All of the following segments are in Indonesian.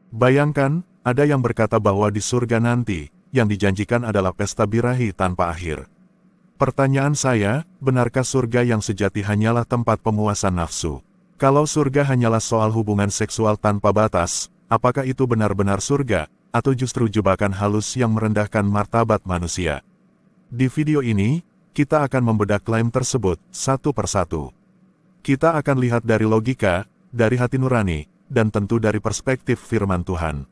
Bayangkan, ada yang berkata bahwa di surga nanti, yang dijanjikan adalah pesta birahi tanpa akhir. Pertanyaan saya, benarkah surga yang sejati hanyalah tempat pemuasan nafsu? Kalau surga hanyalah soal hubungan seksual tanpa batas, apakah itu benar-benar surga, atau justru jebakan halus yang merendahkan martabat manusia? Di video ini, kita akan membedah klaim tersebut, satu persatu. Kita akan lihat dari logika, dari hati nurani, dan tentu dari perspektif firman Tuhan.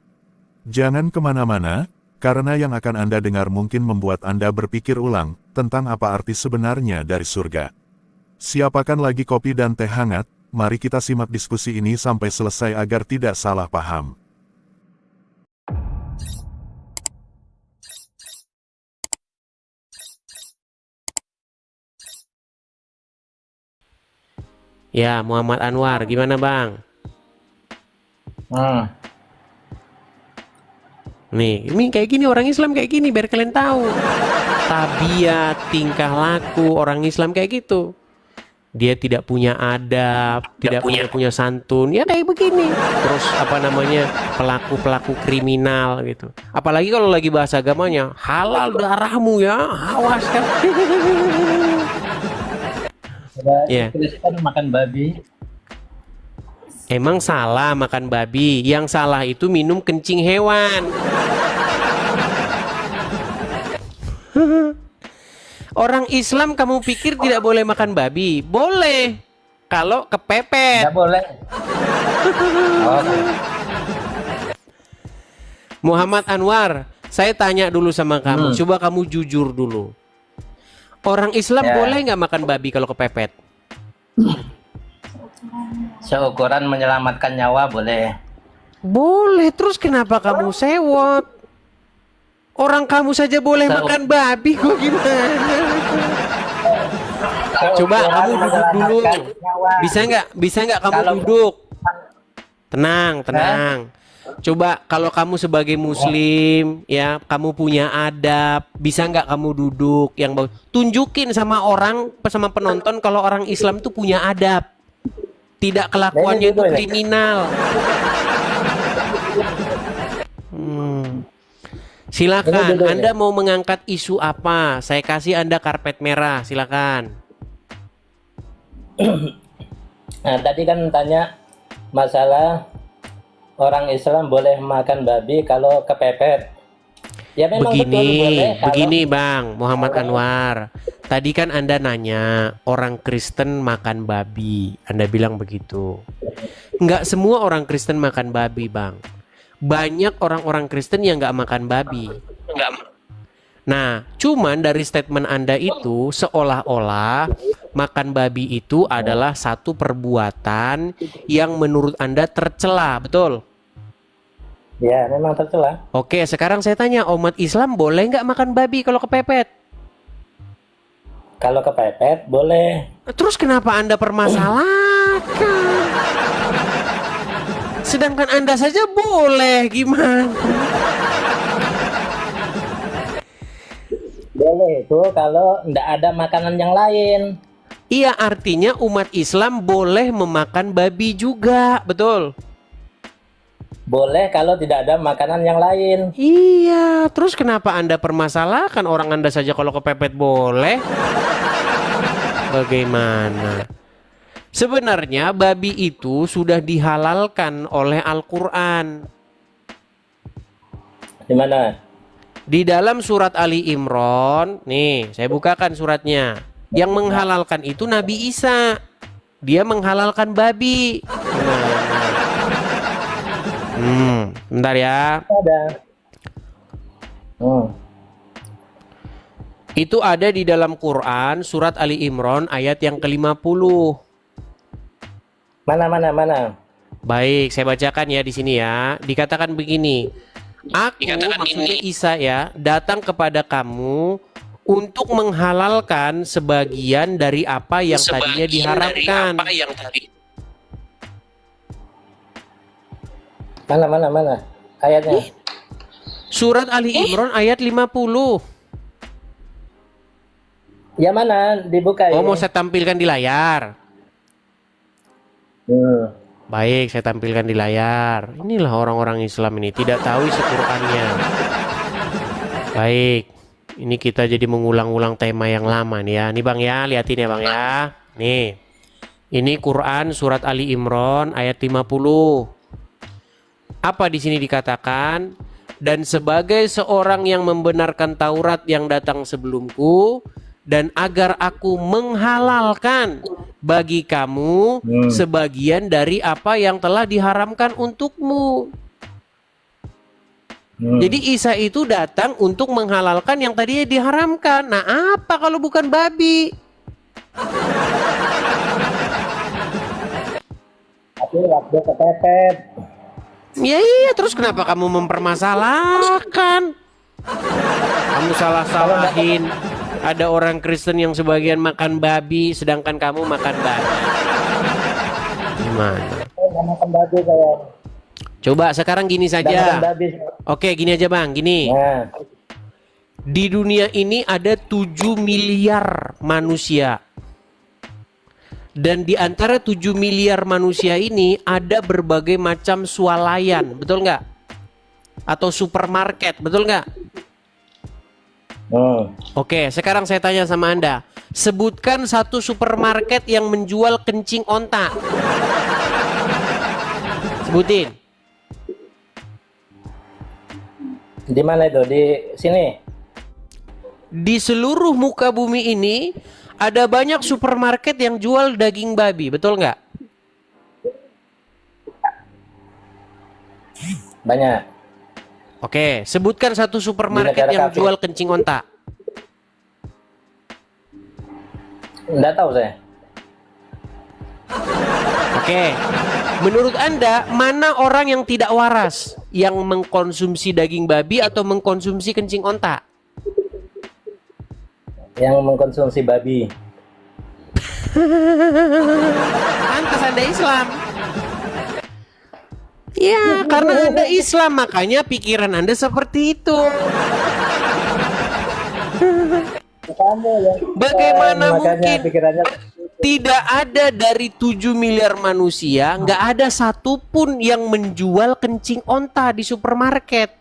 Jangan kemana-mana, karena yang akan Anda dengar mungkin membuat Anda berpikir ulang tentang apa arti sebenarnya dari surga. Siapkan lagi kopi dan teh hangat, mari kita simak diskusi ini sampai selesai agar tidak salah paham. Ya, Muhammad Anwar, gimana Bang? Nih, ini kayak gini orang Islam kayak gini biar kalian tahu. Tabiat, tingkah laku orang Islam kayak gitu. Dia tidak punya adab, tidak punya santun, ya kayak begini. Terus apa namanya, pelaku-pelaku kriminal gitu. Apalagi kalau lagi bahasa agamanya, halal darahmu ya, awas kan. Ya. Kristen makan babi. Emang salah makan babi, yang salah itu minum kencing hewan. Orang Islam kamu pikir tidak boleh makan babi? Boleh, kalau kepepet. Nggak boleh. Oh, Muhammad Anwar, saya tanya dulu sama kamu, coba kamu jujur dulu. Orang Islam boleh nggak makan babi kalau kepepet? seukuran menyelamatkan nyawa boleh. Boleh, terus kenapa kamu sewot? Orang kamu saja boleh makan babi, kok gimana? Coba kamu duduk dulu. Bisa nggak kamu duduk? Tenang. Coba kalau kamu sebagai Muslim, ya kamu punya adab, bisa nggak kamu duduk yang bagus? Tunjukin sama orang, sama penonton kalau orang Islam tuh punya adab. Tidak kelakuannya itu kriminal. Silakan, Anda mau mengangkat isu apa? Saya kasih Anda karpet merah, silakan. Nah, tadi kan tanya masalah orang Islam boleh makan babi kalau kepepet. Ya memang Begini Bang Muhammad Anwar. Tadi kan Anda nanya orang Kristen makan babi. Anda bilang begitu. Nggak semua orang Kristen makan babi, Bang. Banyak orang-orang Kristen yang nggak makan babi. Nah, cuman dari statement Anda itu seolah-olah makan babi itu adalah satu perbuatan yang menurut Anda tercela, betul? Ya, memang tercela. Oke, sekarang saya tanya, umat Islam boleh nggak makan babi kalau kepepet? Kalau kepepet, boleh. Terus kenapa Anda permasalahkan? Sedangkan Anda saja boleh, gimana? Boleh itu kalau nggak ada makanan yang lain. Iya, artinya umat Islam boleh memakan babi juga, betul? Boleh kalau tidak ada makanan yang lain. Iya, terus kenapa Anda permasalahkan orang Anda saja kalau kepepet boleh? Bagaimana? Sebenarnya babi itu sudah dihalalkan oleh Al-Quran. Di mana? Di dalam surat Ali Imran, nih saya bukakan suratnya. Yang menghalalkan itu Nabi Isa. Dia menghalalkan babi. Bentar ya. Ada. Itu ada di dalam Quran surat Ali Imran ayat yang ke-50. Mana? Baik, saya bacakan ya di sini ya. Dikatakan begini. Aku, maksudnya Isa ya, datang kepada kamu untuk menghalalkan sebagian dari apa yang tadinya diharamkan. Mana? Ayatnya. Surat Ali Imran ayat 50. Ya mana? Dibuka ya. Oh, mau saya tampilkan di layar. Baik, saya tampilkan di layar. Inilah orang-orang Islam ini, tidak tahu isi Qur'annya. Baik, ini kita jadi mengulang-ulang tema yang lama nih ya. Nih Bang ya, liatin ya Bang ya. Nih, ini Quran surat Ali Imran ayat 50. Apa di sini dikatakan? Dan sebagai seorang yang membenarkan Taurat yang datang sebelumku, dan agar aku menghalalkan bagi kamu sebagian dari apa yang telah diharamkan untukmu. Jadi Isa itu datang untuk menghalalkan yang tadinya diharamkan. Nah, apa kalau bukan babi? Tapi waktu kepepet. Ya iya, terus kenapa kamu mempermasalahkan? Kamu salah-salahin. Ada orang Kristen yang sebagian makan babi, sedangkan kamu makan babi. Gimana? Saya makan babi saya. Coba sekarang gini Nggak saja. makan babi. Oke, gini aja Bang, gini. Nah, Di dunia ini ada 7 miliar manusia. Dan di antara 7 miliar manusia ini ada berbagai macam swalayan, betul nggak? Atau supermarket, betul nggak? Oke, sekarang saya tanya sama Anda. Sebutkan satu supermarket yang menjual kencing onta. Sebutin. di mana itu? Di sini. Di seluruh muka bumi ini ada banyak supermarket yang jual daging babi, betul nggak? Banyak. Oke, sebutkan satu supermarket negara yang kafir. jual kencing onta. Nggak tahu saya. Oke, menurut Anda mana orang yang tidak waras, yang mengkonsumsi daging babi atau mengkonsumsi kencing onta? Yang mengkonsumsi babi. Pantas Anda Islam. Ya, karena Anda Islam, makanya pikiran Anda seperti itu. Bagaimana Makanya mungkin pikirannya tidak ada dari 7 miliar manusia, nggak ada satupun yang menjual kencing onta di supermarket.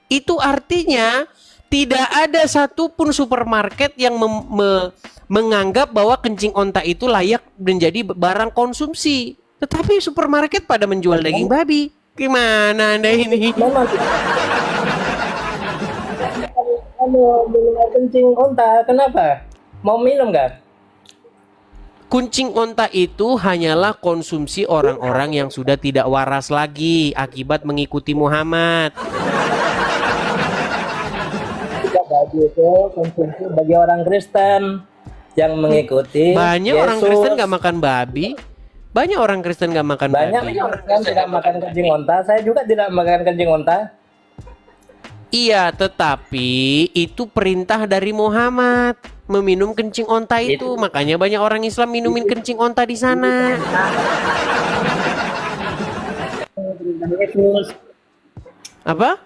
Itu artinya tidak ada satupun supermarket yang menganggap bahwa kencing onta itu layak menjadi barang konsumsi. Tetapi supermarket pada menjual daging babi. Gimana Anda ini? memang minum air kencing onta. Kenapa? Mau minum nggak? Kuncing onta itu hanyalah konsumsi orang-orang yang sudah tidak waras lagi akibat mengikuti Muhammad. Babi itu konsumsi bagi orang Kristen yang mengikuti Banyak Yesus. orang Kristen nggak makan babi. Banyak orang Kristen nggak makan Banyak babi. orang Kristen tidak makan kencing onta. Saya juga tidak makan kencing onta. Iya, tetapi itu perintah dari Muhammad meminum kencing onta itu. Makanya banyak orang Islam minumin kencing onta di sana. Yesus. Apa?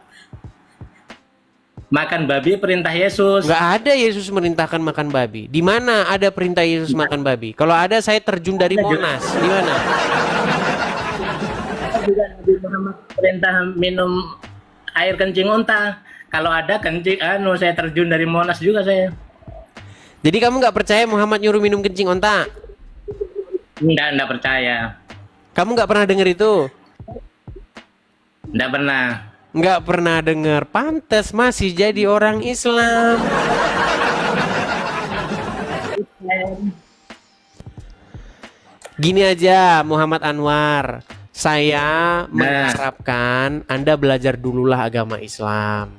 Makan babi perintah Yesus. Nggak ada Yesus merintahkan makan babi. Di mana ada perintah Yesus makan babi? Kalau ada saya terjun dari Monas. Di mana? Juga Nabi Muhammad perintah minum air kencing onta. Kalau ada kencing, saya terjun dari Monas juga saya. Jadi kamu nggak percaya Muhammad nyuruh minum kencing onta? Enggak percaya. Kamu nggak pernah dengar itu? Enggak pernah. Nggak pernah dengar. Pantes masih jadi orang Islam. Gini aja Muhammad Anwar, saya mengharapkan Anda belajar dululah agama Islam.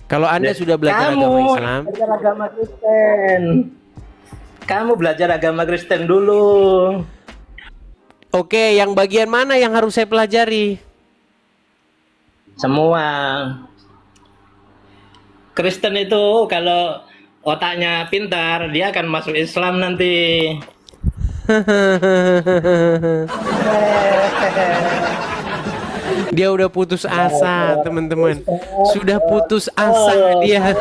Kalau Anda sudah belajar agama Islam, belajar agama Kristen. Kamu belajar agama Kristen dulu. oke, yang bagian mana yang harus saya pelajari? Semua. Kristen itu kalau otaknya pintar, dia akan masuk Islam nanti. Dia udah putus asa, teman-teman. Sudah putus asa dia.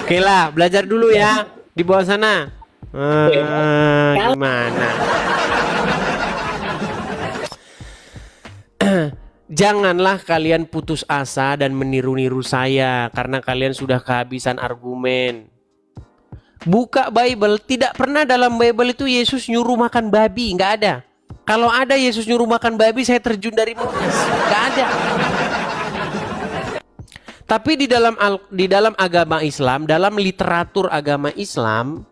Oke lah, belajar dulu ya di bawah sana. Gimana? Janganlah kalian putus asa dan meniru-niru saya karena kalian sudah kehabisan argumen. Buka Bible, tidak pernah dalam Bible itu Yesus nyuruh makan babi, nggak ada. Kalau ada Yesus nyuruh makan babi, saya terjun dari Monas, nggak ada. Tapi di dalam agama Islam, dalam literatur agama Islam,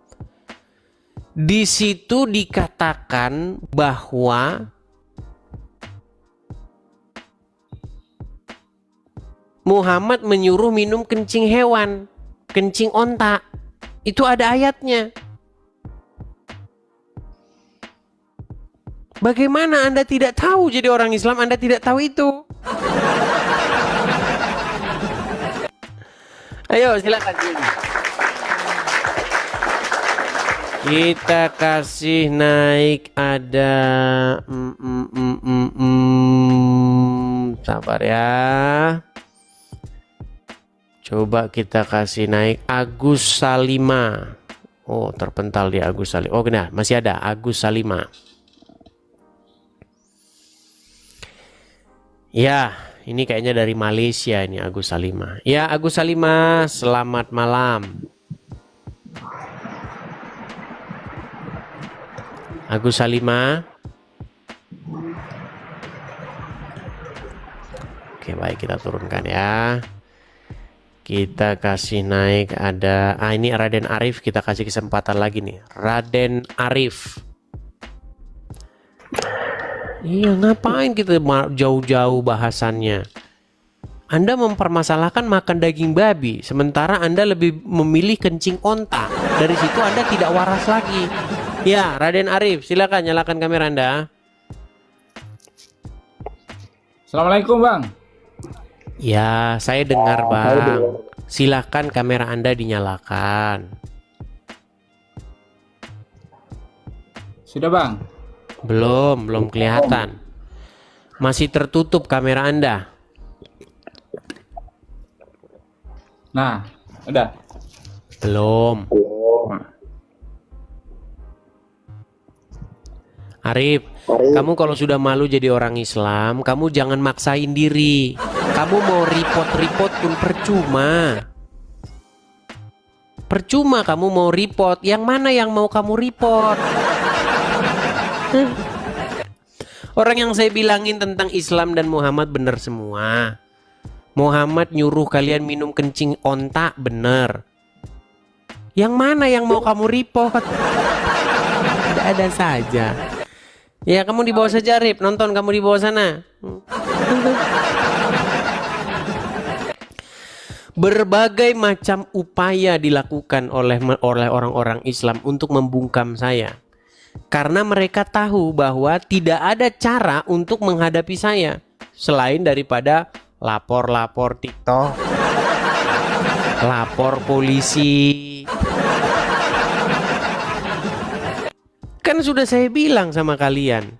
di situ dikatakan bahwa Muhammad menyuruh minum kencing hewan, kencing onta. Itu ada ayatnya. Bagaimana Anda tidak tahu jadi orang Islam, Anda tidak tahu itu? Ayo silakan. Kita kasih naik ada sabar ya. Coba kita kasih naik Agus Salima. Oh, terpental di Agus Salima. Oh, benar, masih ada Agus Salima. Ya, ini kayaknya dari Malaysia ini Agus Salima. Ya, Agus Salima, selamat malam. Agus Salima. Oke, baik, kita turunkan ya. Kita kasih naik ada ini Raden Arif, kita kasih kesempatan lagi nih. Raden Arif. Iya, ngapain kita jauh-jauh bahasannya? Anda mempermasalahkan makan daging babi, sementara Anda lebih memilih kencing onta. Dari situ Anda tidak waras lagi. Ya, Raden Arif, silakan nyalakan kamera Anda. Assalamualaikum Bang. Ya, saya dengar Bang. Silakan kamera Anda dinyalakan. Sudah Bang? Belum kelihatan. Masih tertutup kamera Anda. Nah, udah. Belum. Arif, kamu kalau sudah malu jadi orang Islam, kamu jangan maksain diri. Kamu mau report pun percuma. Percuma kamu mau report. Yang mana yang mau kamu report? Orang yang saya bilangin tentang Islam dan Muhammad benar semua. Muhammad nyuruh kalian minum kencing onta, benar. Yang mana yang mau kamu report? Ada saja. Ya, kamu di bawah saja, Rip. Nonton kamu di bawah sana. Berbagai macam upaya dilakukan oleh orang-orang Islam untuk membungkam saya. Karena mereka tahu bahwa tidak ada cara untuk menghadapi saya selain daripada lapor-lapor TikTok, lapor polisi. Kan sudah saya bilang sama kalian,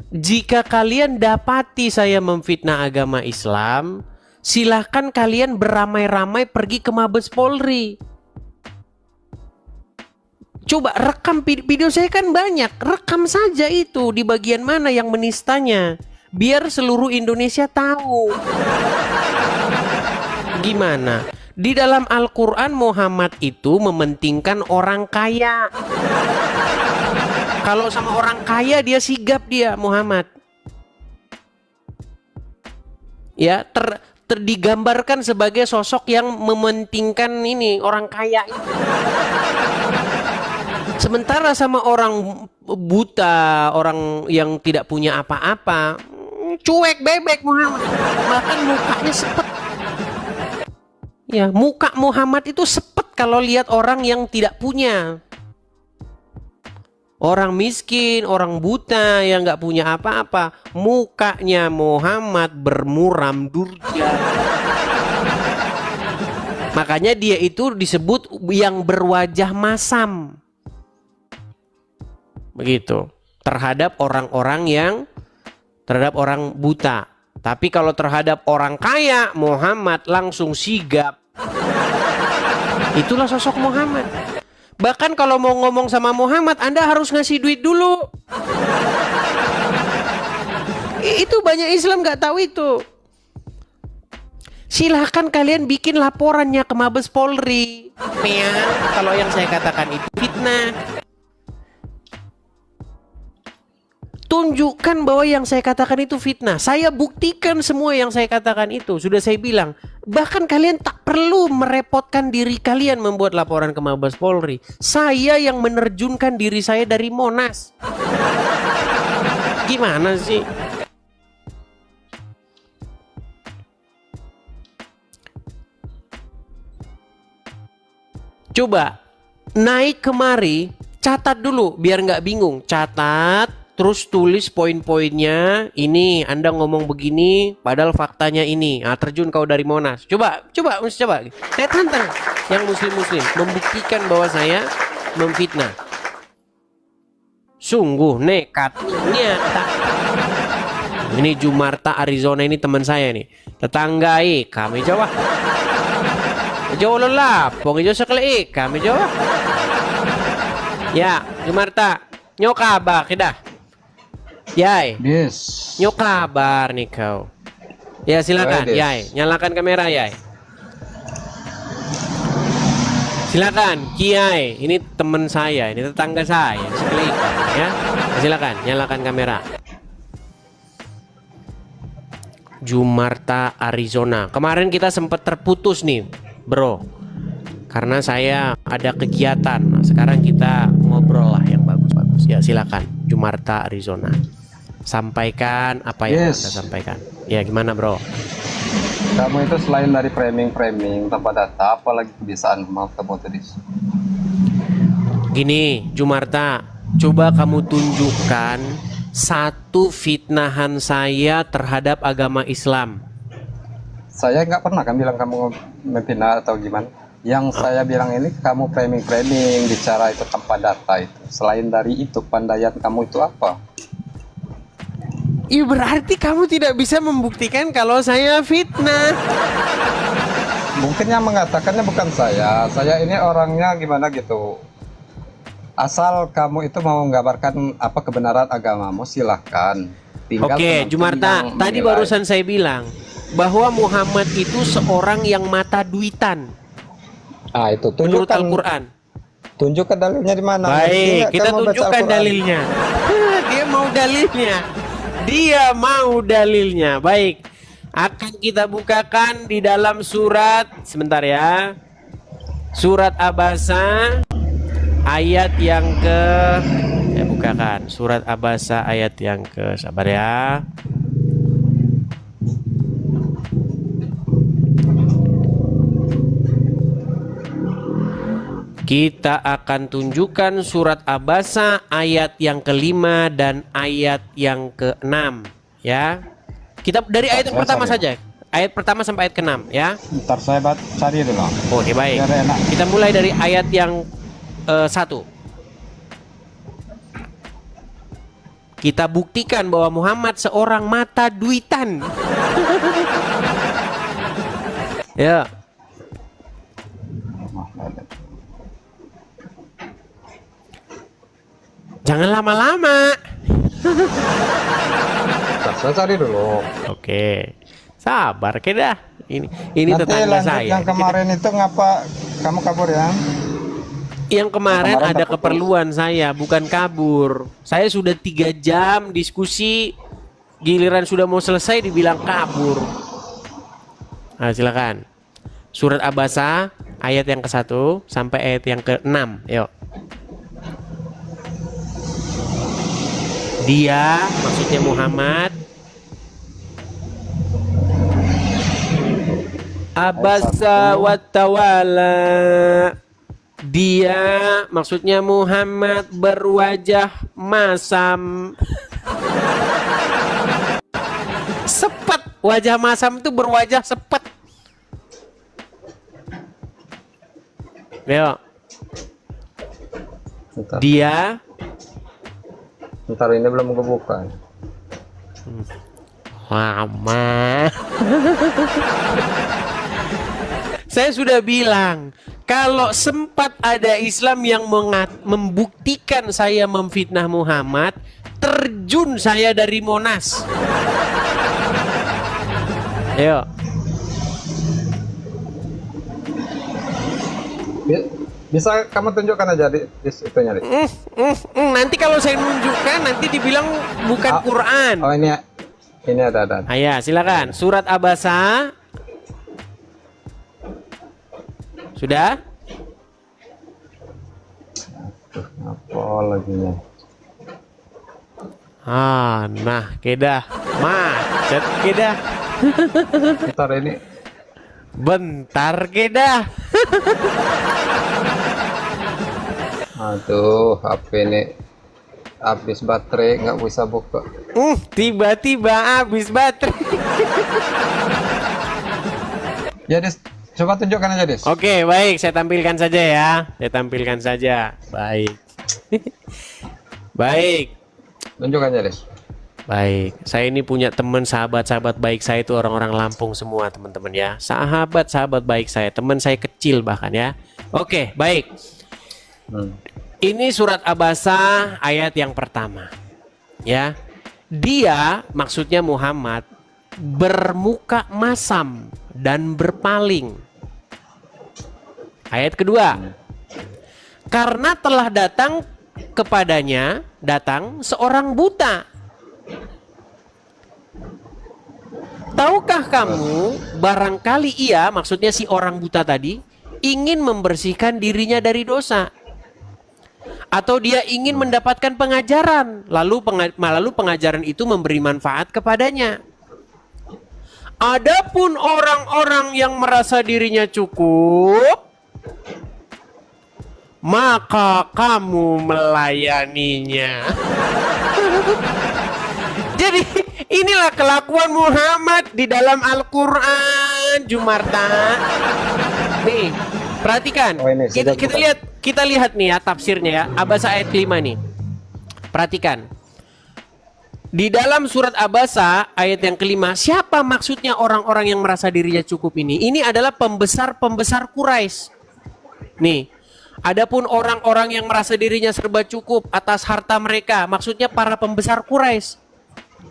jika kalian dapati saya memfitnah agama Islam, silahkan kalian beramai-ramai pergi ke Mabes Polri. Coba rekam video saya kan banyak, rekam saja itu di bagian mana yang menistanya, biar seluruh Indonesia tahu. Gimana? Di dalam Al-Quran Muhammad itu mementingkan orang kaya. Kalau sama orang kaya dia sigap dia Muhammad. Ya, digambarkan sebagai sosok yang mementingkan ini orang kaya ini. Sementara sama orang buta, orang yang tidak punya apa-apa, cuek bebek Muhammad. Bahkan mukanya sepet. Ya, muka Muhammad itu sepet kalau lihat orang yang tidak punya. Orang miskin, orang buta yang nggak punya apa-apa, mukanya Muhammad bermuram durja. Makanya dia itu disebut yang berwajah masam. Begitu. Terhadap orang-orang terhadap orang buta. Tapi kalau terhadap orang kaya, Muhammad langsung sigap. Itulah sosok Muhammad. Bahkan kalau mau ngomong sama Muhammad, Anda harus ngasih duit dulu. Itu banyak Islam nggak tahu itu. Silahkan kalian bikin laporannya ke Mabes Polri. Kalau yang saya katakan itu fitnah. Tunjukkan bahwa yang saya katakan itu fitnah. Saya buktikan semua yang saya katakan itu. Sudah saya bilang. Bahkan kalian tak perlu merepotkan diri kalian membuat laporan ke Mabes Polri. Saya yang menerjunkan diri saya dari Monas. Gimana sih? Coba naik kemari, catat dulu biar nggak bingung. Catat, terus tulis poin-poinnya. Ini Anda ngomong begini, padahal faktanya ini. Nah, terjun kau dari Monas. Coba. Saya tantang yang muslim-muslim membuktikan bahwa saya memfitnah. Sungguh nekat. Ini Jumarta Arizona ini teman saya nih. Tetanggai kami Jawa. Jawa lelapong ijo sekali kami Jawa. Ya, Jumarta, nyo kabar kita. Yai. Yes. Nyo kabar nih kau. Ya silakan, Yes. Yai. Nyalakan kamera, Yai. Silakan, Kiai. Ini teman saya, ini tetangga saya, sekali ya. Silakan, nyalakan kamera. Jumarta Arizona. Kemarin kita sempat terputus nih, bro. Karena saya ada kegiatan. Nah, sekarang kita ngobrol lah yang bagus-bagus. Ya silakan, Jumarta Arizona. Sampaikan apa yang Yes. Anda sampaikan. Ya gimana, bro? Kamu itu selain dari framing tanpa data, apalagi kebiasaan maaf kamu tadi. Gini, Jumarta, coba kamu tunjukkan satu fitnahan saya terhadap agama Islam. Saya nggak pernah kan bilang kamu memfitnah atau gimana. Yang saya bilang ini kamu framing bicara itu tanpa data itu. Selain dari itu, pandaian kamu itu apa? Ya berarti kamu tidak bisa membuktikan kalau saya fitnah. Mungkin yang mengatakannya bukan saya. Saya ini orangnya gimana gitu. Asal kamu itu mau menggambarkan apa kebenaran agamamu, silahkan. Tinggal Oke, penonton Jumarta, yang tadi menilai. barusan saya bilang bahwa Muhammad itu seorang yang mata duitan Ah, itu menurut tunjukkan, Al-Quran. tunjukkan dalilnya di mana. Baik, Nggak kita kamu baca tunjukkan Al-Quran. dalilnya. Dia mau dalilnya. Dia mau dalilnya. Baik, akan kita bukakan di dalam surat, sebentar ya. Surat Abasa ayat yang ke, saya bukakan surat Abasa ayat yang ke, sabar ya. Kita akan tunjukkan surat Abasa ayat yang ke-5 dan ayat yang ke-6 ya. Kita dari ayat yang pertama saja. Ayat pertama sampai ayat ke-6 ya. Ntar saya cari dulu. Oke, baik. Biar enak. Kita mulai dari ayat yang 1. Kita buktikan bahwa Muhammad seorang mata duitan. Ya. Jangan lama-lama. Ntar saya cari dulu. Oke. Sabar kita. Ini Nanti tetangga lanjut saya. yang kemarin itu ngapa kamu kabur ya? Yang kemarin Kemarin ada terputus. keperluan saya, bukan kabur. Saya sudah 3 jam diskusi, giliran sudah mau selesai dibilang kabur. Nah, silakan. Surat Abasa ayat yang ke-1 sampai ayat yang ke-6. Yuk. Dia, maksudnya Muhammad, Abasa wa tawala. Dia, maksudnya Muhammad, berwajah masam. Sepet. Wajah masam itu berwajah sepet. Yuk. Ntar, Dia ntar ini belum kebuka. lama. Saya sudah bilang, kalau sempat ada Islam yang membuktikan saya memfitnah Muhammad, terjun saya dari Monas. Ayo. Bisa kamu tunjukkan aja di itunya, Dik. Nanti kalau saya nunjukkan nanti dibilang bukan Quran. Oh, ini ada. Ayah, silakan. Surat Abasa. Sudah? Apa lagi nya? Nah, kedah. Macet kedah. Bentar ini. Bentar kedah. Aduh, HP ini habis baterai, nggak bisa buka. Tiba-tiba habis baterai. Ya, Des, coba tunjukkan aja, Des. Oke, baik, saya tampilkan saja ya. Saya tampilkan saja. Baik. Baik. Tunjukkan aja, Des. Baik, saya ini punya teman sahabat-sahabat baik saya itu orang-orang Lampung semua teman-teman ya. Sahabat-sahabat baik saya, teman saya kecil bahkan ya. Oke, baik. Ini surat Abasa ayat yang pertama. Ya. Dia maksudnya Muhammad bermuka masam dan berpaling. Ayat kedua. Karena telah datang kepadanya seorang buta. Tahukah kamu barangkali ia, maksudnya si orang buta tadi, ingin membersihkan dirinya dari dosa, atau dia ingin mendapatkan pengajaran, lalu pengajaran itu memberi manfaat kepadanya. Adapun orang-orang yang merasa dirinya cukup, maka kamu melayaninya. Jadi inilah kelakuan Muhammad di dalam Al-Quran, Jumarta. Nih, perhatikan. Oh, ini, Kita lihat nih ya tafsirnya ya. Abasa ayat 5 nih. Perhatikan. Di dalam surat Abasa ayat yang kelima, siapa maksudnya orang-orang yang merasa dirinya cukup ini? Ini adalah pembesar-pembesar Quraisy. Nih, adapun orang-orang yang merasa dirinya serba cukup atas harta mereka, maksudnya para pembesar Quraisy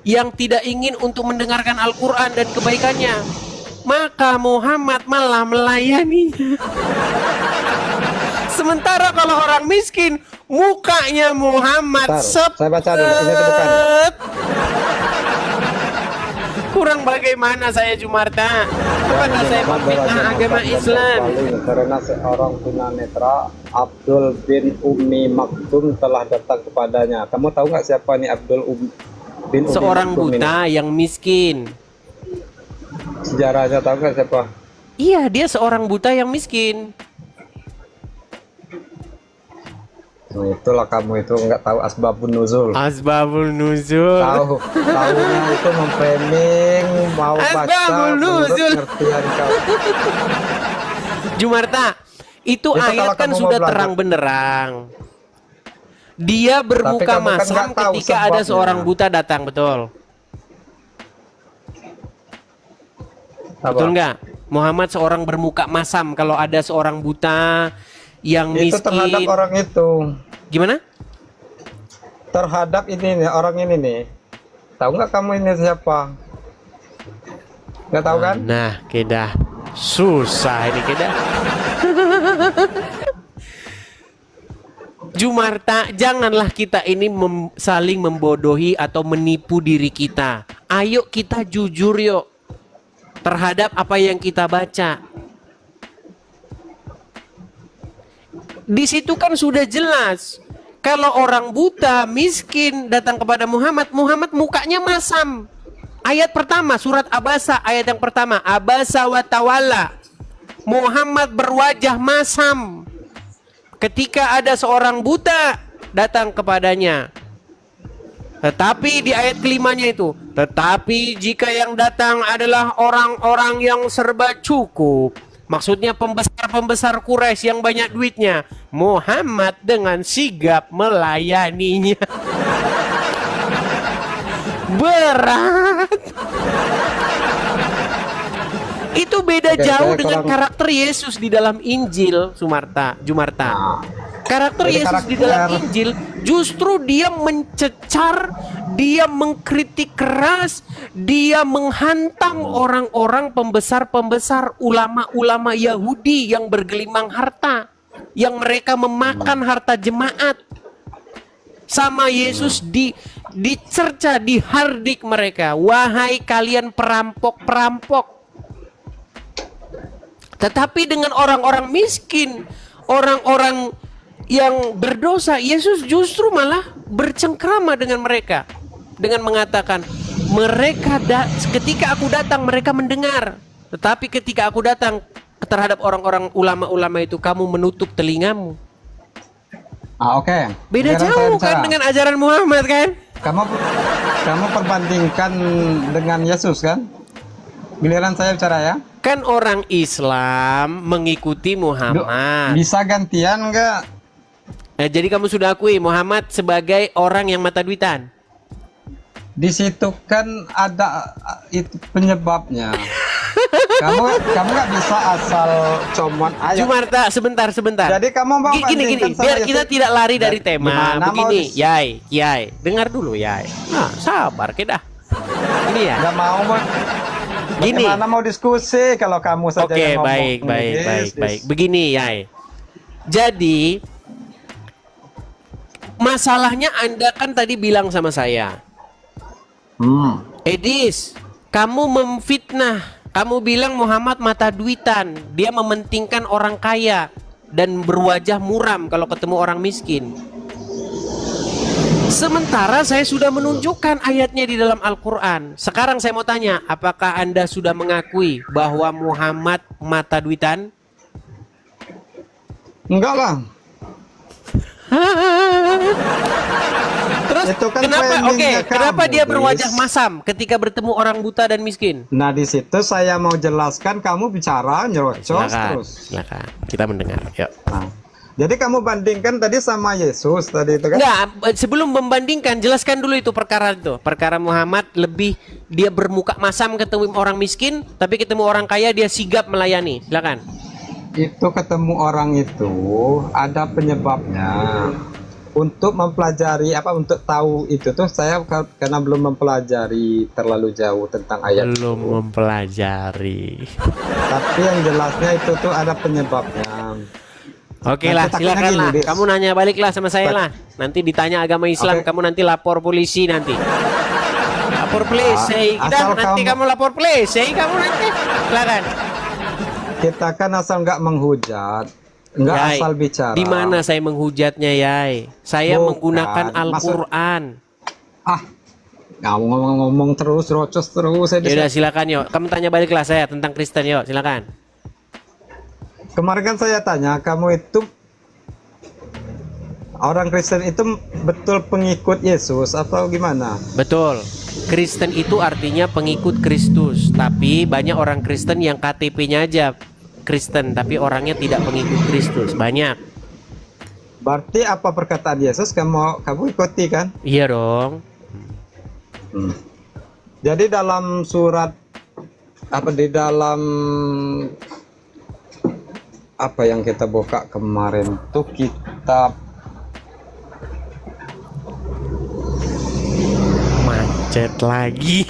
yang tidak ingin untuk mendengarkan Al-Quran dan kebaikannya, maka Muhammad malah melayaninya. Sementara kalau orang miskin, mukanya Muhammad saya baca dulu, ini tuh bukan. Kurang bagaimana saya Jumarta? Apakah saya memfitnah agama Islam? Karena seorang tunanetra, Abdul bin Ummi Maktum telah datang kepadanya. Kamu tahu nggak siapa nih Abdul bin Ummi Seorang Maktum buta ini? yang miskin. Sejarahnya tahu nggak siapa? Iya, dia seorang buta yang miskin. Nah, itulah kamu itu nggak tahu asbabun nuzul. Asbabul nuzul. Tahunya itu memframing, mau baca Asbabul menurut nuzul. pengertian kau. Jumarta, itu Itu ayat kalau kan kamu sudah mau belajar. terang benderang. Dia bermuka kamu kan masam nggak tahu ketika ada sebabnya. seorang buta datang, betul? Apa? Betul nggak? Muhammad seorang bermuka masam kalau ada seorang buta yang Itu terhadap miskin. orang itu. Gimana? Terhadap ini nih, orang ini nih. Tahu nggak kamu ini siapa? Nggak tahu kan? Nah, kedah. Susah ini kedah. Jumarta, janganlah kita ini saling membodohi atau menipu diri kita. Ayo kita jujur yuk terhadap apa yang kita baca. Di situ kan sudah jelas. Kalau orang buta, miskin datang kepada Muhammad, Muhammad mukanya masam. Ayat pertama, surat Abasa, ayat yang pertama. Abasa wa tawalla. Muhammad berwajah masam ketika ada seorang buta datang kepadanya. Tetapi di ayat kelimanya itu, tetapi jika yang datang adalah orang-orang yang serba cukup, maksudnya pembesar-pembesar Quraisy yang banyak duitnya, Muhammad dengan sigap melayaninya. Berat. Itu beda Oke, jauh saya dengan kurang- karakter Yesus di dalam Injil, Jumarta. Nah, Karakter Jadi Yesus di dalam Injil justru dia mencecar, dia mengkritik keras, dia menghantam orang-orang pembesar-pembesar, ulama-ulama Yahudi yang bergelimang harta, yang mereka memakan harta jemaat. Sama Yesus dicerca, dihardik mereka. Wahai kalian perampok-perampok. Tetapi dengan orang-orang miskin, orang-orang yang berdosa, Yesus justru malah bercengkrama dengan mereka dengan mengatakan, ketika aku datang mereka mendengar, tetapi ketika aku datang terhadap orang-orang ulama-ulama itu kamu menutup telingamu. Oke. Beda Sekarang saya jauh bicara. kan dengan ajaran Muhammad kan? Kamu perbandingkan dengan Yesus kan? Giliran saya bicara ya. Kan orang Islam mengikuti Muhammad. Bisa gantian nggak? Jadi kamu sudah akui Muhammad sebagai orang yang mata duitan. Di situ kan ada itu penyebabnya. kamu nggak bisa asal comot aja. Jumarta, sebentar. Jadi kamu mau Gini, bandingkan sama biar Yesus? kita tidak lari dari tema. Gimana mau Begini, Yai, dengar dulu Yai. Nah, sabar kita. Ini ya. Nggak mau. Gini. Bagaimana mau diskusi kalau kamu saja Oke, yang ngomong? baik. Begini Yai. Jadi masalahnya Anda kan tadi bilang sama saya, Edis, kamu memfitnah. Kamu bilang Muhammad mata duitan. Dia mementingkan orang kaya dan berwajah muram kalau ketemu orang miskin. Sementara saya sudah menunjukkan ayatnya di dalam Al-Quran. Sekarang saya mau tanya, apakah Anda sudah mengakui bahwa Muhammad mata duitan? Enggak lah. Terus Itu kan kenapa kenapa kamu, dia berwajah Des. masam ketika bertemu orang buta dan miskin? Nah di situ saya mau jelaskan, kamu bicara nyerocos terus. Silakan. Kita mendengar. Yuk. Nah, jadi kamu bandingkan tadi sama Yesus tadi itu kan? Enggak, sebelum membandingkan jelaskan dulu itu perkara itu. Perkara Muhammad lebih dia bermuka masam ketemu orang miskin, tapi ketemu orang kaya dia sigap melayani. Silakan. Itu ketemu orang itu ada penyebabnya. Untuk mempelajari untuk tahu itu tuh saya karena belum mempelajari terlalu jauh tentang ayat Belum itu. mempelajari. Tapi yang jelasnya itu tuh ada penyebabnya. Oke Nanti lah, takutnya silakan gini, lah. Des. Kamu nanya balik lah sama saya lah. Nanti ditanya agama Islam, Oke. kamu nanti lapor polisi nanti. Lapor polisi, asal nanti kamu lapor polisi, kamu nanti. Silakan. Kita kan asal nggak menghujat, nggak Yai, asal bicara. di mana saya menghujatnya, Yai? Saya Bukan, menggunakan Al-Qur'an. Ngomong terus, rocos terus. Ya udah silakan yuk. Kamu tanya balik lah saya tentang Kristen yuk, silakan. Kemarin kan saya tanya, kamu itu orang Kristen itu betul pengikut Yesus atau gimana? Betul. Kristen itu artinya pengikut Kristus, tapi banyak orang Kristen yang KTP-nya aja Kristen, tapi orangnya tidak pengikut Kristus. Banyak. Berarti apa perkataan Yesus kamu ikuti kan? Iya dong. Jadi dalam surat di dalam apa yang kita buka kemarin tuh kitab Macet lagi.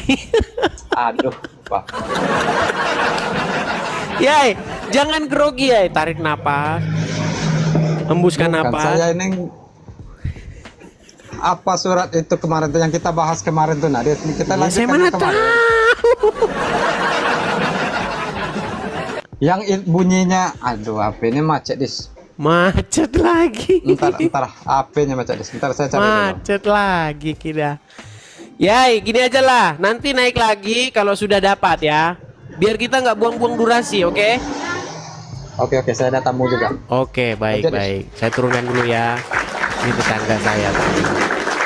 aduh Pak. Yai, jangan grogi Yai, tarik napas. Hembuskan Bukan, napas. saya ini apa surat itu kemarin tuh yang kita bahas kemarin tuh Nadia, kita Ya, saya lanjutkan mana yang kemarin. Yang bunyinya aduh HP ini macet dis. Macet lagi. Ntar HP-nya macet dis. Ntar saya cari dulu. Macet lagi kita. Yai, gini aja lah. Nanti naik lagi kalau sudah dapat ya. Biar kita nggak buang-buang durasi, oke? Oke, saya ada tamu juga. Oke, baik. Aja, Des. Saya turunkan dulu ya. Ini tetangga saya tadi.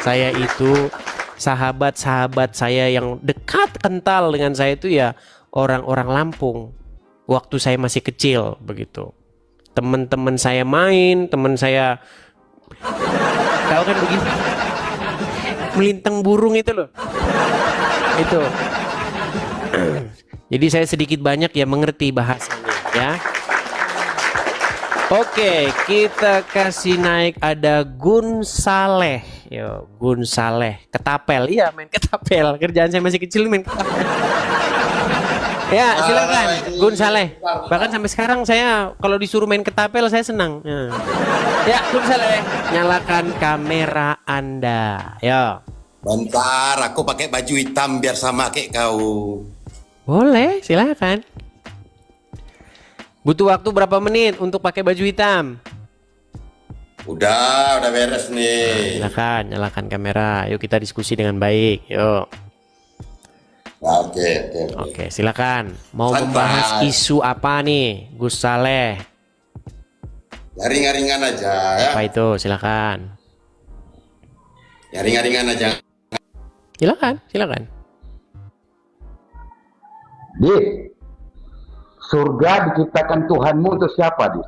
Saya itu sahabat-sahabat saya yang dekat kental dengan saya itu ya orang-orang Lampung. Waktu saya masih kecil begitu. Teman-teman saya main, teman saya tahu kan begini. Melintang burung itu loh. Itu. Jadi saya sedikit banyak ya mengerti bahasanya ya. Oke, kita kasih naik ada Gun Saleh. Yo, Gun Saleh. Ketapel. Iya, main ketapel. Kerjaan saya masih kecil main ketapel. Ya, silakan Gun Saleh. Bahkan sampai sekarang saya kalau disuruh main ketapel saya senang. Ya, Gun Saleh, nyalakan kamera Anda. Yo. Bentar, aku pakai baju hitam biar sama kayak kau. Boleh, silakan. Butuh waktu berapa menit untuk pakai baju hitam? Udah beres nih. Silakan, nyalakan kamera. Yuk kita diskusi dengan baik. Yuk. Nah, oke. Oke, silakan. Mau Santai. membahas isu apa nih, Gus Saleh? Ya ringan-ringan aja ya. Apa itu? Silakan. Ya ringan-ringan aja. Silakan. Dit, surga diciptakan Tuhanmu untuk siapa, Dit?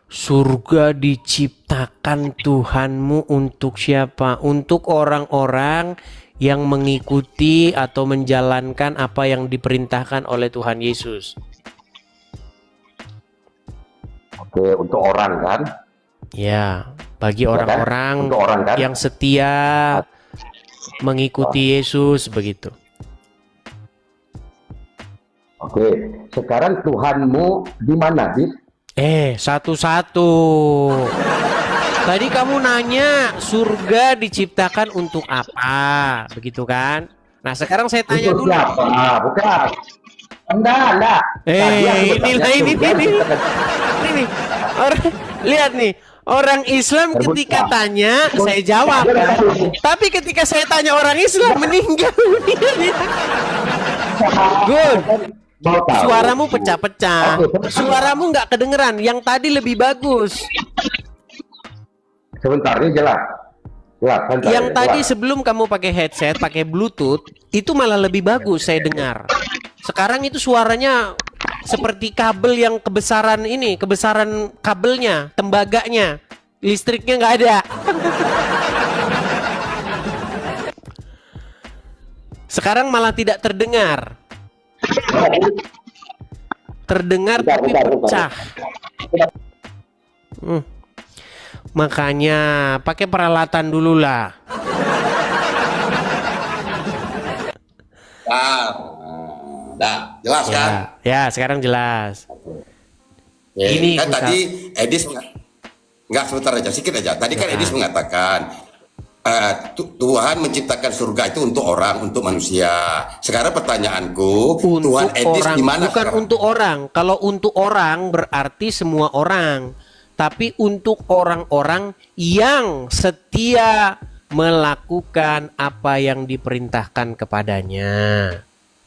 Surga diciptakan Tuhanmu untuk siapa? Untuk orang-orang yang mengikuti atau menjalankan apa yang diperintahkan oleh Tuhan Yesus. Oke, untuk orang kan? Ya, bagi orang-orang Untuk orang kan? yang setia mengikuti Yesus begitu. Oke, sekarang Tuhanmu di mana, Dit? Satu-satu. Tadi kamu nanya surga diciptakan untuk apa, begitu kan? Nah sekarang saya tanya Untuk dulu. siapa? Bukan. Enggak. Ini orang, lihat nih, orang Islam ketika tanya saya jawab kan. Tapi ketika saya tanya orang Islam meninggal. Good. Mau tahu? Suaramu pecah-pecah. Oke. Suaramu nggak kedengeran. Yang tadi lebih bagus. Sebentar, ini jelas. Santai, Yang tadi jelas. sebelum kamu pakai headset, pakai Bluetooth, itu malah lebih bagus saya dengar. Sekarang itu suaranya seperti kabel yang kebesaran kabelnya, tembaganya, listriknya nggak ada. Sekarang malah tidak terdengar. Terdengar tapi pecah. Makanya pakai peralatan dulu lah. Dah, jelas kan? Ya, sekarang jelas. Ya, Ini kan Gus tadi Edis nggak sebentar aja, sedikit aja. Tadi kan Edis mengatakan Tuhan menciptakan surga itu untuk orang, untuk manusia. Sekarang pertanyaanku, Tuhan Edis orang, di mana? bukan sekarang? untuk orang. Kalau untuk orang berarti semua orang. Tapi untuk orang-orang yang setia melakukan apa yang diperintahkan kepadanya.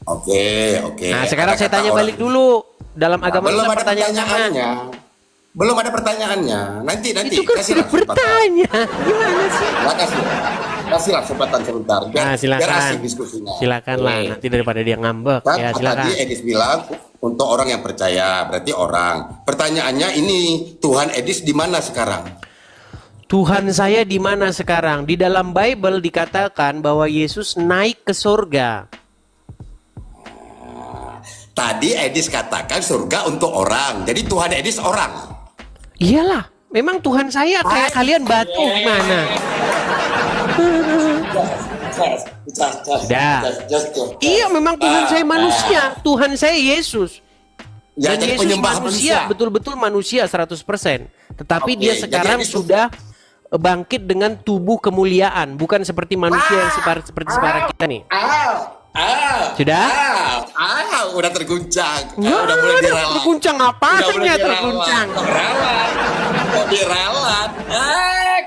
Oke. Nah, sekarang Ada saya kata tanya orang. balik dulu. Dalam agama Belum Islam ada pertanyaannya. pertanyaannya. Belum ada pertanyaannya. Nanti Itu kan kasihlah sudah bertanya. Gimana sih? Kasihlah kesempatan sebentar. Biar Silakan. asik diskusinya. Silakanlah. Oke. Nanti daripada dia ngambek. Kan Ya, silakan. tadi Edis bilang untuk orang yang percaya, berarti orang. Pertanyaannya ini, Tuhan Edis di mana sekarang? Tuhan saya di mana sekarang? Di dalam Bible dikatakan bahwa Yesus naik ke surga. Tadi Edis katakan surga untuk orang. Jadi Tuhan Edis orang. Iyalah, memang Tuhan saya kayak kalian batu gimana? Iya, memang Tuhan saya manusia. Tuhan saya Yesus. Ya, Dan jadi Yesus penyembah manusia, betul-betul manusia 100%. Tetapi Oke, dia jadi sekarang Yesus- sudah bangkit dengan tubuh kemuliaan, bukan seperti manusia yang seperti kita nih. Sudah? Udah terguncang. Nggak Udah mulai ada diralat. terguncang, Udah apanya mulai terguncang? Kok diralat?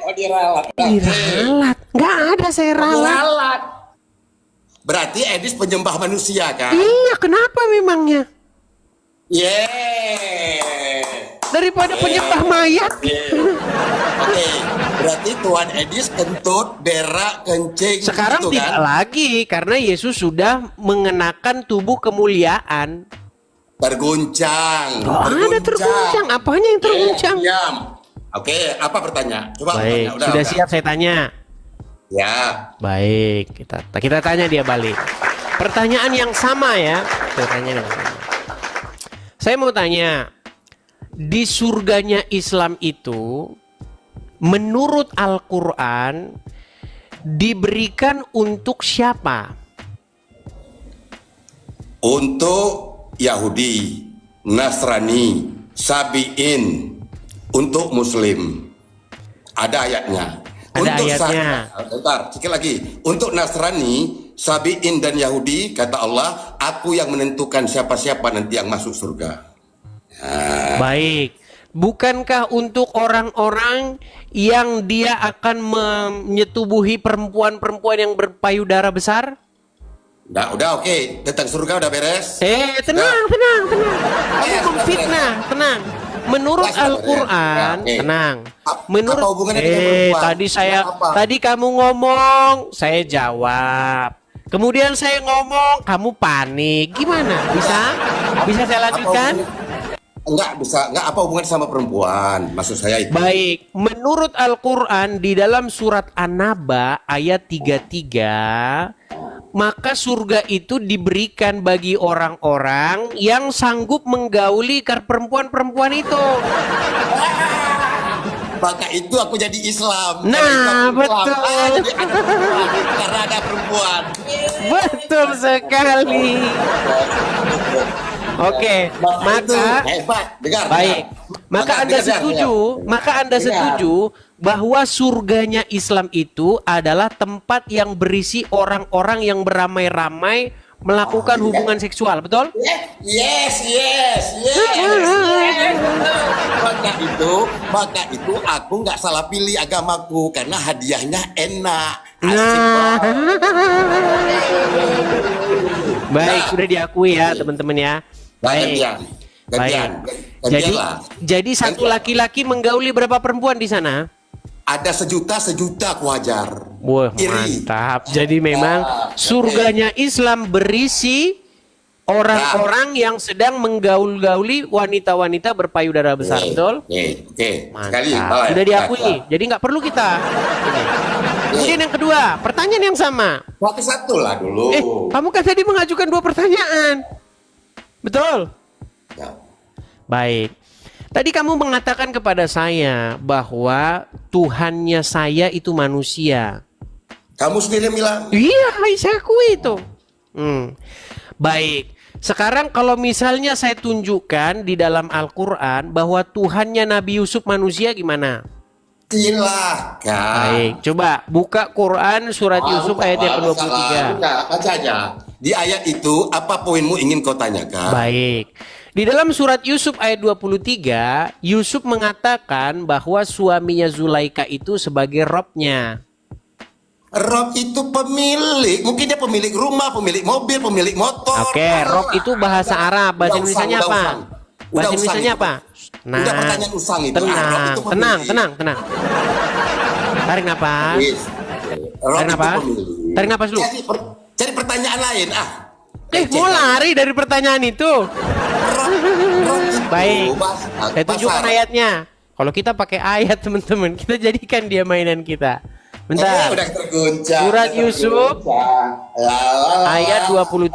Kok diralat? Diralat? Nggak ada saya ralat. Diralat. Berarti Edis penyembah manusia kan? Iya, kenapa memangnya? Yeah. Daripada penyembah mayat. Oke, berarti Tuhan Edis kentut, berak, kencing Sekarang gitu tidak kan? lagi karena Yesus sudah mengenakan tubuh kemuliaan. Terguncang. Oh, ada terguncang. Apanya yang terguncang? Diam. Oke, apa pertanyaan? Coba Baik, bertanya. sudah siap saya tanya. Ya. Baik, kita tanya dia balik. Pertanyaan yang sama ya. Pertanyaan yang sama. Saya mau tanya, di surganya Islam itu menurut Al-Quran diberikan untuk siapa? Untuk Yahudi, Nasrani, Sabi'in, untuk Muslim. Ada ayatnya. Ada untuk ayatnya. Bentar, sekali lagi. Untuk Nasrani, Sabi'in dan Yahudi, kata Allah, aku yang menentukan siapa-siapa nanti yang masuk surga. Baik. Bukankah untuk orang-orang yang dia akan menyetubuhi perempuan-perempuan yang berpayudara besar? Udah oke. Tentang surga udah beres. Tenang. Kamu memfitnah, tenang. Menurut Al-Quran, tenang. Menurut apa hubungannya dengan perempuan? tadi kamu ngomong, saya jawab. Kemudian saya ngomong, kamu panik. Gimana? Bisa saya lanjutkan? Enggak apa hubungannya sama perempuan? Maksud saya itu. Baik, menurut Al-Quran di dalam surat An-Naba ayat 33, maka surga itu diberikan bagi orang-orang yang sanggup menggauli perempuan-perempuan itu. Maka itu aku jadi Islam. Nah, betul. Jadi ada perempuan, karena ada perempuan. Betul sekali. Oke, maka hebat. Dengar. baik. Maka Anda setuju bahwa surganya Islam itu adalah tempat yang berisi orang-orang yang beramai-ramai melakukan hubungan seksual, betul? Yes. Maka itu aku nggak salah pilih agamaku karena hadiahnya enak. Asik. Baik, sudah diakui ya, teman-teman ya. Baik. Gantian. Jadi satu laki-laki menggauli berapa perempuan di sana? Ada sejuta aku hajar. Wah, mantap. Jadi memang surganya Islam berisi orang-orang yang sedang menggauli wanita-wanita berpayudara besar, betul? Oke. Mantap. Sudah diakui. Jadi nggak perlu kita. Kemudian yang kedua, pertanyaan yang sama. Satu lah dulu. Kamu kan tadi mengajukan 2 pertanyaan. Betul? Ya. Baik. Tadi kamu mengatakan kepada saya bahwa Tuhannya saya itu manusia. Kamu sendiri bilang. Iya, saya akui itu. Baik. Sekarang kalau misalnya saya tunjukkan di dalam Al-Quran bahwa Tuhannya Nabi Yusuf manusia, gimana? Silahkan. Baik, coba buka Quran surat Yusuf ayat yang ke-23. Baca aja. Di ayat itu apa poinmu ingin kau tanyakan? Baik. Di dalam surat Yusuf ayat 23, Yusuf mengatakan bahwa suaminya Zulaika itu sebagai robnya. Rob itu pemilik, mungkin dia pemilik rumah, pemilik mobil, pemilik motor. Oke, rob itu bahasa Arab. Bahasa Indonesianya apa? Bahasa Indonesianya apa? Nah, udah pertanyaan usang itu. Tenang. Tarik napas. Tarik napas dulu. Cari pertanyaan lain. Mau lari dari pertanyaan itu. Baik. Saya tunjukkan ayatnya. Kalau kita pakai ayat, teman-teman, kita jadikan dia mainan kita. Bentar. Udah terguncang. Surat Yusuf ayat 23.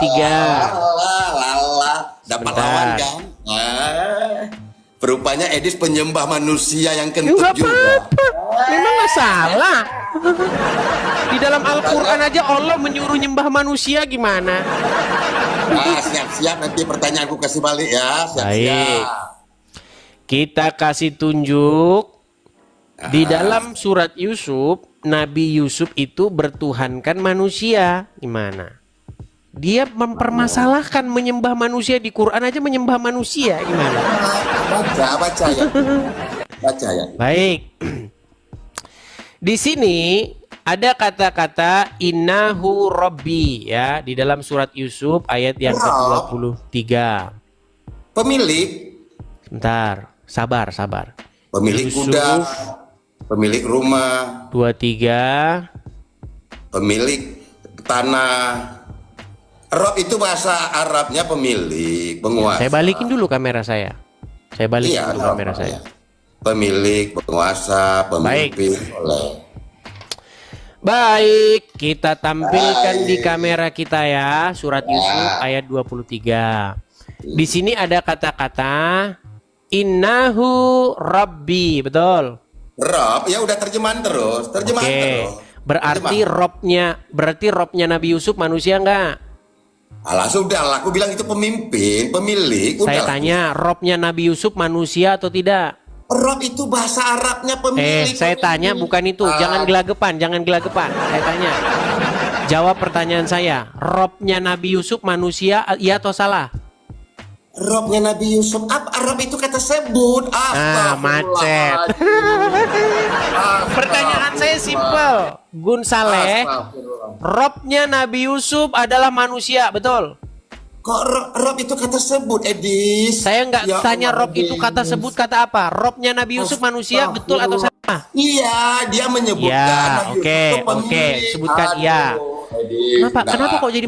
Dapat lawan kan? Rupanya Edis penyembah manusia yang kentut juga. Memang nggak salah. Di dalam Al-Quran aja Allah menyuruh nyembah manusia, gimana? Siap-siap nanti pertanyaanku kasih balik ya. Baik. Kita kasih tunjuk di dalam surat Yusuf, Nabi Yusuf itu bertuhankan manusia. Gimana? Dia mempermasalahkan menyembah manusia di Quran aja menyembah manusia. Gimana? Baca ya. Baca ya. Baik. Di sini ada kata-kata innahu rabbi ya di dalam surat Yusuf ayat yang ke-23. Pemilik. Sebentar, sabar. Pemilik Yusuf, kuda, pemilik rumah, 23. Pemilik tanah. Rob itu bahasa Arabnya pemilik, penguasa. Saya balikin dulu kamera saya. Kamera saya. Pemilik, penguasa, pemimpin. Baik, kita tampilkan di kamera kita ya surat Yusuf ayat 23. Di sini ada kata-kata Innahu Rabbi, betul. Rob, ya udah terjemahan terus, terus. Berarti Robnya Nabi Yusuf manusia enggak? Alah sudah lah, aku bilang itu pemimpin, pemilik. Saya Udahlah. tanya, Robnya Nabi Yusuf manusia atau tidak? Rob itu bahasa Arabnya pemilik. Saya tanya bukan itu, jangan gelagapan. Saya tanya. Jawab pertanyaan saya. Robnya Nabi Yusuf manusia, iya atau salah? Robnya Nabi Yusuf, apa Rob itu kata sebut? Macet. Pertanyaan saya simpel, Gun Saleh. Robnya Nabi Yusuf adalah manusia, betul? Kok Rob itu kata sebut, Edis? Saya nggak Ya tanya Allah, Rob itu Edis. kata sebut kata apa. Robnya Nabi Yusuf manusia, betul atau salah? Iya, dia menyebutkan. Ya, Nabi Yusuf oke, pemilik. sebutkan iya. Edis, Kenapa udah. kok jadi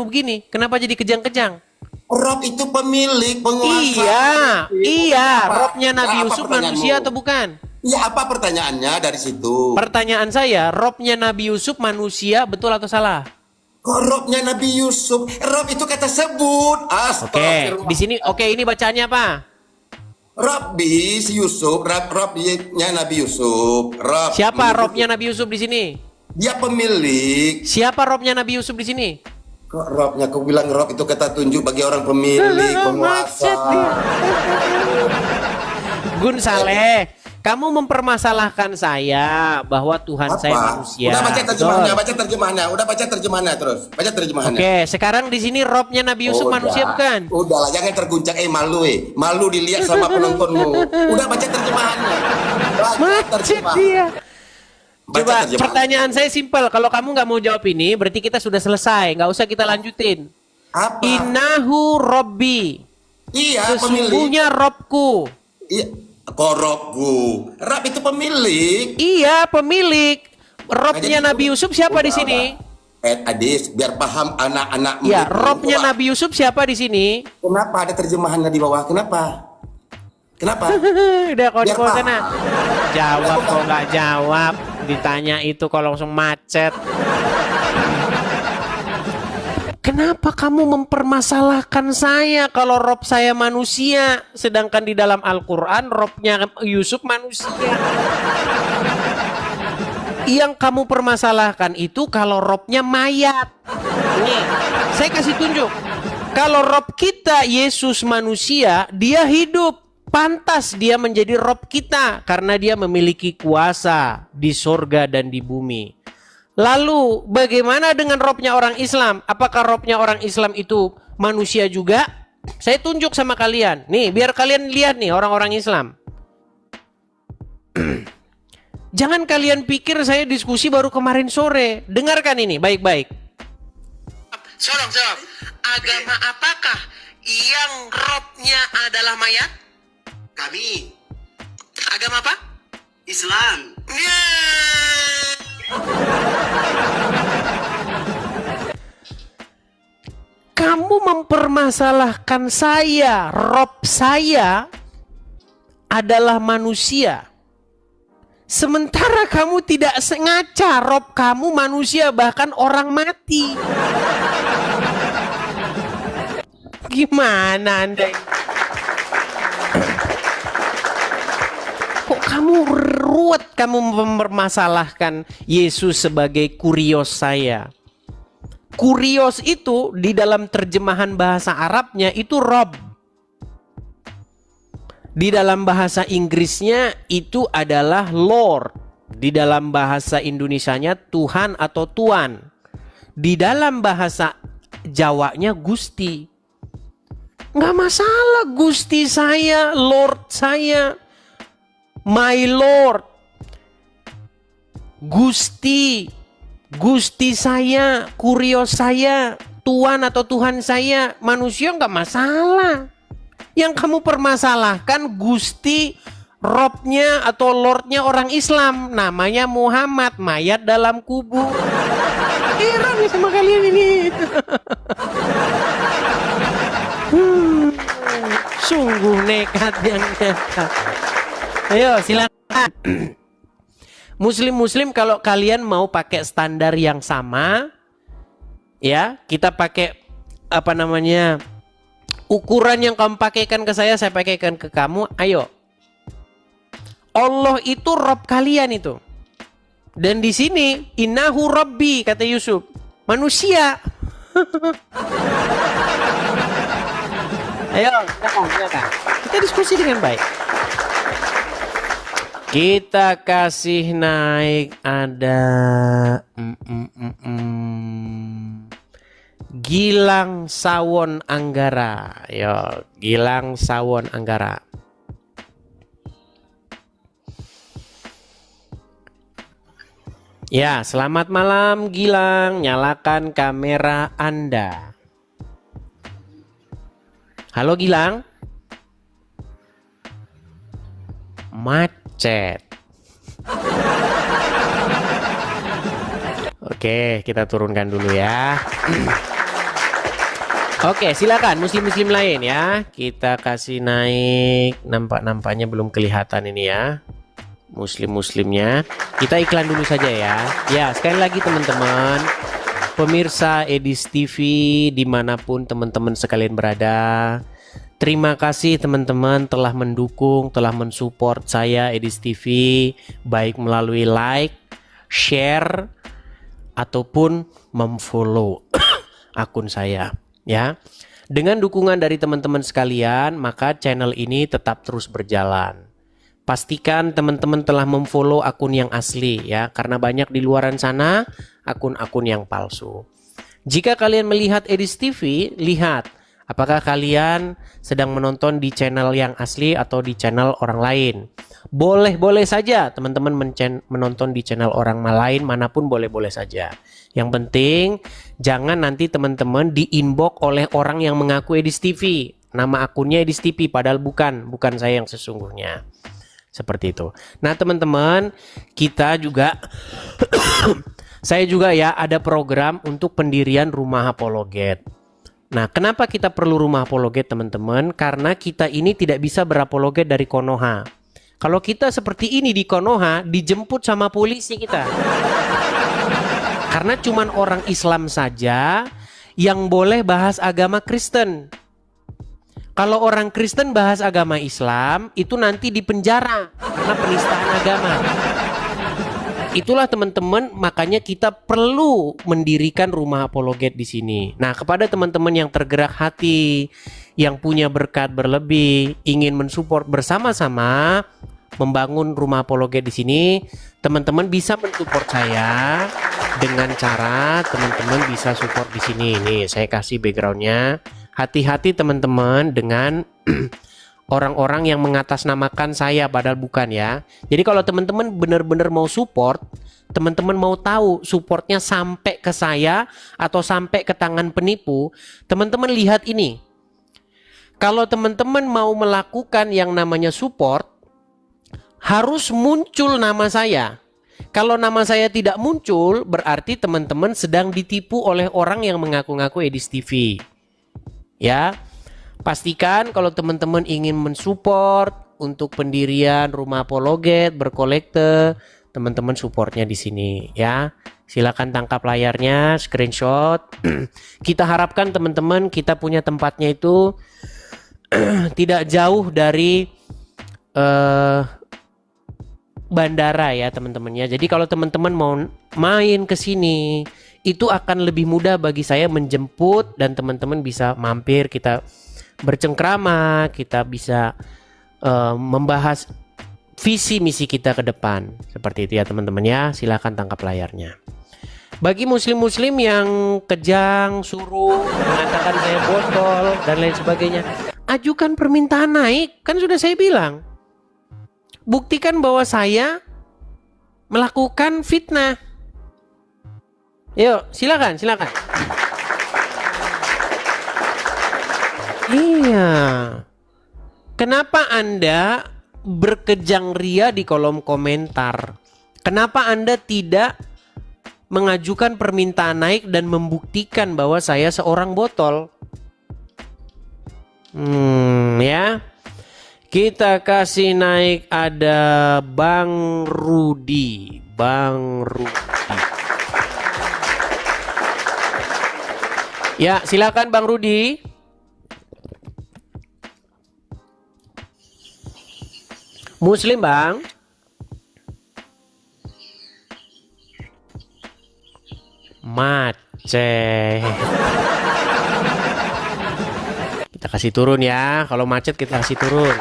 begini? Kenapa jadi kejang-kejang? Rob itu pemilik, penguasa. Iya. Robnya Nabi Apa Yusuf pertanyaanmu? manusia atau bukan? Ya, apa pertanyaannya dari situ? Pertanyaan saya, Robnya Nabi Yusuf manusia, betul atau salah? Kok Robnya Nabi Yusuf? Rob itu kata sebut. Oke, di sini ini bacaannya apa? Robbi si Yusuf, Robnya Nabi Yusuf. Rob. Siapa Robnya Nabi Yusuf di sini? Dia pemilik. Siapa Robnya Nabi Yusuf di sini? Kok Robnya? Kau bilang Rob itu kata tunjuk bagi orang pemilik, penguasa. Gun Saleh, kamu mempermasalahkan saya bahwa Tuhan saya manusia. Udah baca Betul. terjemahannya, terus. Baca terjemahannya. Oke, sekarang di sini Robnya Nabi Yusuf manusia bukan? Udahlah, jangan terguncang. Malu. Malu dilihat sama penontonmu. Udah baca terjemahannya. Macet dia. Coba terjemahan. pertanyaan saya simpel. Kalau kamu nggak mau jawab ini, berarti kita sudah selesai. Nggak usah kita lanjutin. Apa? Innahu Robbi. Iya, pemilik. Sesungguhnya Robku. Iya, kok Robku. Rob itu pemilik. Iya, pemilik. Robnya Nabi Yusuf siapa di sini? Adis, biar paham anak-anak. Ya, muridmu. Robnya Nabi Yusuf siapa di sini? Kenapa ada terjemahannya di bawah? Kenapa? Udah kau di Biar bawah paham. sana. Jawab kok nggak jawab. Ditanya itu kalau langsung macet. Kenapa kamu mempermasalahkan saya kalau Rob saya manusia, sedangkan di dalam Al-Quran Robnya Yusuf manusia? Yang kamu permasalahkan itu kalau Robnya mayat. Nih, saya kasih tunjuk. Kalau Rob kita Yesus manusia, dia hidup. Pantas dia menjadi Rob kita karena dia memiliki kuasa di surga dan di bumi. Lalu bagaimana dengan Robnya orang Islam? Apakah Robnya orang Islam itu manusia juga? Saya tunjuk sama kalian. Nih, biar kalian lihat nih orang-orang Islam. Jangan kalian pikir saya diskusi baru kemarin sore. Dengarkan ini baik-baik. Sorong. Agama apakah yang Robnya adalah mayat? Kami. Agama apa? Islam. Kamu mempermasalahkan saya, Rob saya adalah manusia. Sementara kamu tidak sengaja, Rob kamu manusia, bahkan orang mati. Gimana Anda? Kok kamu ruwet kamu mempermasalahkan Yesus sebagai kurios saya? Kurios itu di dalam terjemahan bahasa Arabnya itu Rob. Di dalam bahasa Inggrisnya itu adalah Lord. Di dalam bahasa Indonesianya Tuhan atau Tuan. Di dalam bahasa Jawanya Gusti. Nggak masalah Gusti saya, Lord saya. My Lord, Gusti saya, kurios saya, Tuan atau Tuhan saya, manusia nggak masalah. Yang kamu permasalahkan Gusti, Robnya atau Lordnya orang Islam, namanya Muhammad, mayat dalam kubur. Heran nih sama kalian ini. Sungguh nekat yang nekat. Ayo silakan. Muslim kalau kalian mau pakai standar yang sama, ya kita pakai Ukuran yang kamu pakaikan ke saya pakaikan ke kamu. Ayo. Allah itu Rob kalian itu. Dan di sini innahu Rabbi kata Yusuf. Manusia. Ayo, silakan. Kita diskusi dengan baik. Kita kasih naik ada Gilang Sawon Anggara. Yo, Gilang Sawon Anggara. Ya, selamat malam Gilang. Nyalakan kamera Anda. Halo Gilang. Macet. Oke, kita turunkan dulu ya. Oke, silakan muslim-muslim lain ya. Kita kasih naik. Nampaknya belum kelihatan ini ya. Muslim-muslimnya. Kita iklan dulu saja ya. Ya, sekali lagi teman-teman, pemirsa Edis TV dimanapun teman-teman sekalian berada, terima kasih teman-teman telah mendukung, telah mensupport saya Edis TV, baik melalui like, share, ataupun memfollow akun saya ya. Dengan dukungan dari teman-teman sekalian, maka channel ini tetap terus berjalan. Pastikan teman-teman telah memfollow akun yang asli ya, karena banyak di luaran sana akun-akun yang palsu. Jika kalian melihat Edis TV, lihat apakah kalian sedang menonton di channel yang asli atau di channel orang lain. Boleh-boleh saja teman-teman menonton di channel orang lain, manapun boleh-boleh saja. Yang penting jangan nanti teman-teman di-inbox oleh orang yang mengaku Edis TV. Nama akunnya Edis TV padahal bukan saya yang sesungguhnya. Seperti itu. Nah teman-teman, kita juga saya juga ya ada program untuk pendirian rumah apologet. Nah, kenapa kita perlu rumah apologet teman-teman? Karena kita ini tidak bisa berapologet dari Konoha. Kalau kita seperti ini di Konoha, dijemput sama polisi kita. Karena cuman orang Islam saja yang boleh bahas agama Kristen. Kalau orang Kristen bahas agama Islam, itu nanti dipenjara karena penistaan agama. Itulah teman-teman, makanya kita perlu mendirikan rumah apologet di sini. Nah, kepada teman-teman yang tergerak hati, yang punya berkat berlebih, ingin mensupport bersama-sama membangun rumah apologet di sini, teman-teman bisa mensupport saya dengan cara teman-teman bisa support di sini. Nih, saya kasih backgroundnya. Hati-hati teman-teman dengan orang-orang yang mengatasnamakan saya padahal bukan ya. Jadi kalau teman-teman benar-benar mau support, teman-teman mau tahu supportnya sampai ke saya atau sampai ke tangan penipu, teman-teman lihat ini. Kalau teman-teman mau melakukan yang namanya support, harus muncul nama saya. Kalau nama saya tidak muncul, berarti teman-teman sedang ditipu oleh orang yang mengaku-ngaku Edis TV. Ya, pastikan kalau teman-teman ingin mensupport untuk pendirian rumah apologet berkolekte, teman-teman supportnya di sini ya. Silakan tangkap layarnya, screenshot. Kita harapkan teman-teman kita punya tempatnya itu tidak jauh dari bandara ya teman-teman ya. Jadi kalau teman-teman mau main ke sini, itu akan lebih mudah bagi saya menjemput dan teman-teman bisa mampir, kita bercengkrama, kita bisa membahas visi misi kita ke depan. Seperti itu ya teman-teman ya. Silahkan tangkap layarnya. Bagi muslim-muslim yang kejang, suruh, mengatakan saya botol dan lain sebagainya, ajukan permintaan naik. Kan sudah saya bilang. Buktikan bahwa saya melakukan fitnah. Yuk, silakan. Iya. Kenapa Anda berkejang ria di kolom komentar? Kenapa Anda tidak mengajukan permintaan naik dan membuktikan bahwa saya seorang botol? Ya. Kita kasih naik ada Bang Rudi. Ya, silakan Bang Rudi. Muslim, Bang. Macet. Kita kasih turun ya. Kalau macet kita kasih turun.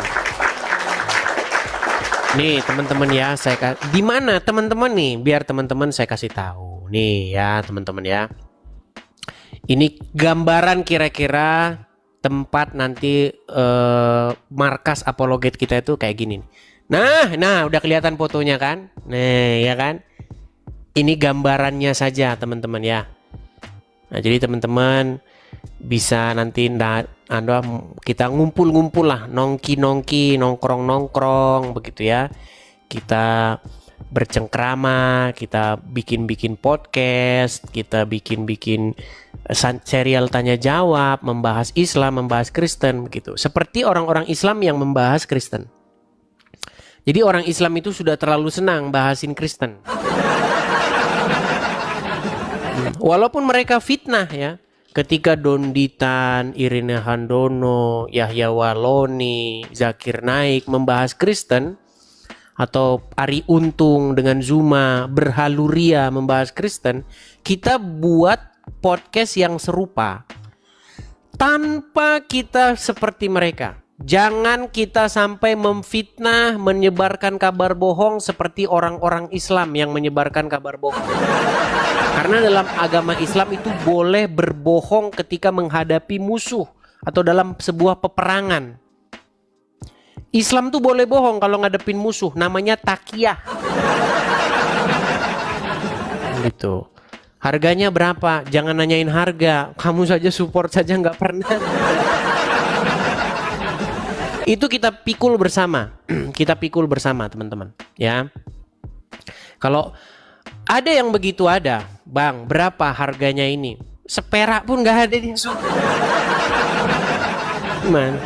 Nih teman-teman ya, di mana teman-teman nih? Biar teman-teman saya kasih tahu. Nih ya teman-teman ya. Ini gambaran kira-kira tempat nanti markas apologet kita itu kayak gini. Nah, udah kelihatan fotonya kan? Nah, ya kan? Ini gambarannya saja teman-teman ya. Nah, jadi teman-teman bisa nanti kita ngumpul-ngumpul lah, nongki-nongki, nongkrong-nongkrong begitu ya. Kita bercengkrama, kita bikin-bikin podcast, kita bikin-bikin serial tanya jawab, membahas Islam, membahas Kristen begitu. Seperti orang-orang Islam yang membahas Kristen. Jadi orang Islam itu sudah terlalu senang bahasin Kristen. Walaupun mereka fitnah ya. Ketika Donditan, Irina Handono, Yahya Waloni, Zakir Naik membahas Kristen, atau Ari Untung dengan Zuma berhaluria membahas Kristen, kita buat podcast yang serupa tanpa kita seperti mereka. Jangan kita sampai memfitnah, menyebarkan kabar bohong seperti orang-orang Islam yang menyebarkan kabar bohong. Karena dalam agama Islam itu boleh berbohong ketika menghadapi musuh atau dalam sebuah peperangan. Islam tuh boleh bohong kalau ngadepin musuh, namanya takiyah. Gitu. Harganya berapa? Jangan nanyain harga. Kamu saja support saja nggak pernah. Itu kita pikul bersama. Kita pikul bersama teman-teman ya. Kalau ada yang begitu ada, Bang, berapa harganya ini? Seperak pun nggak ada di Zoom. Gimana?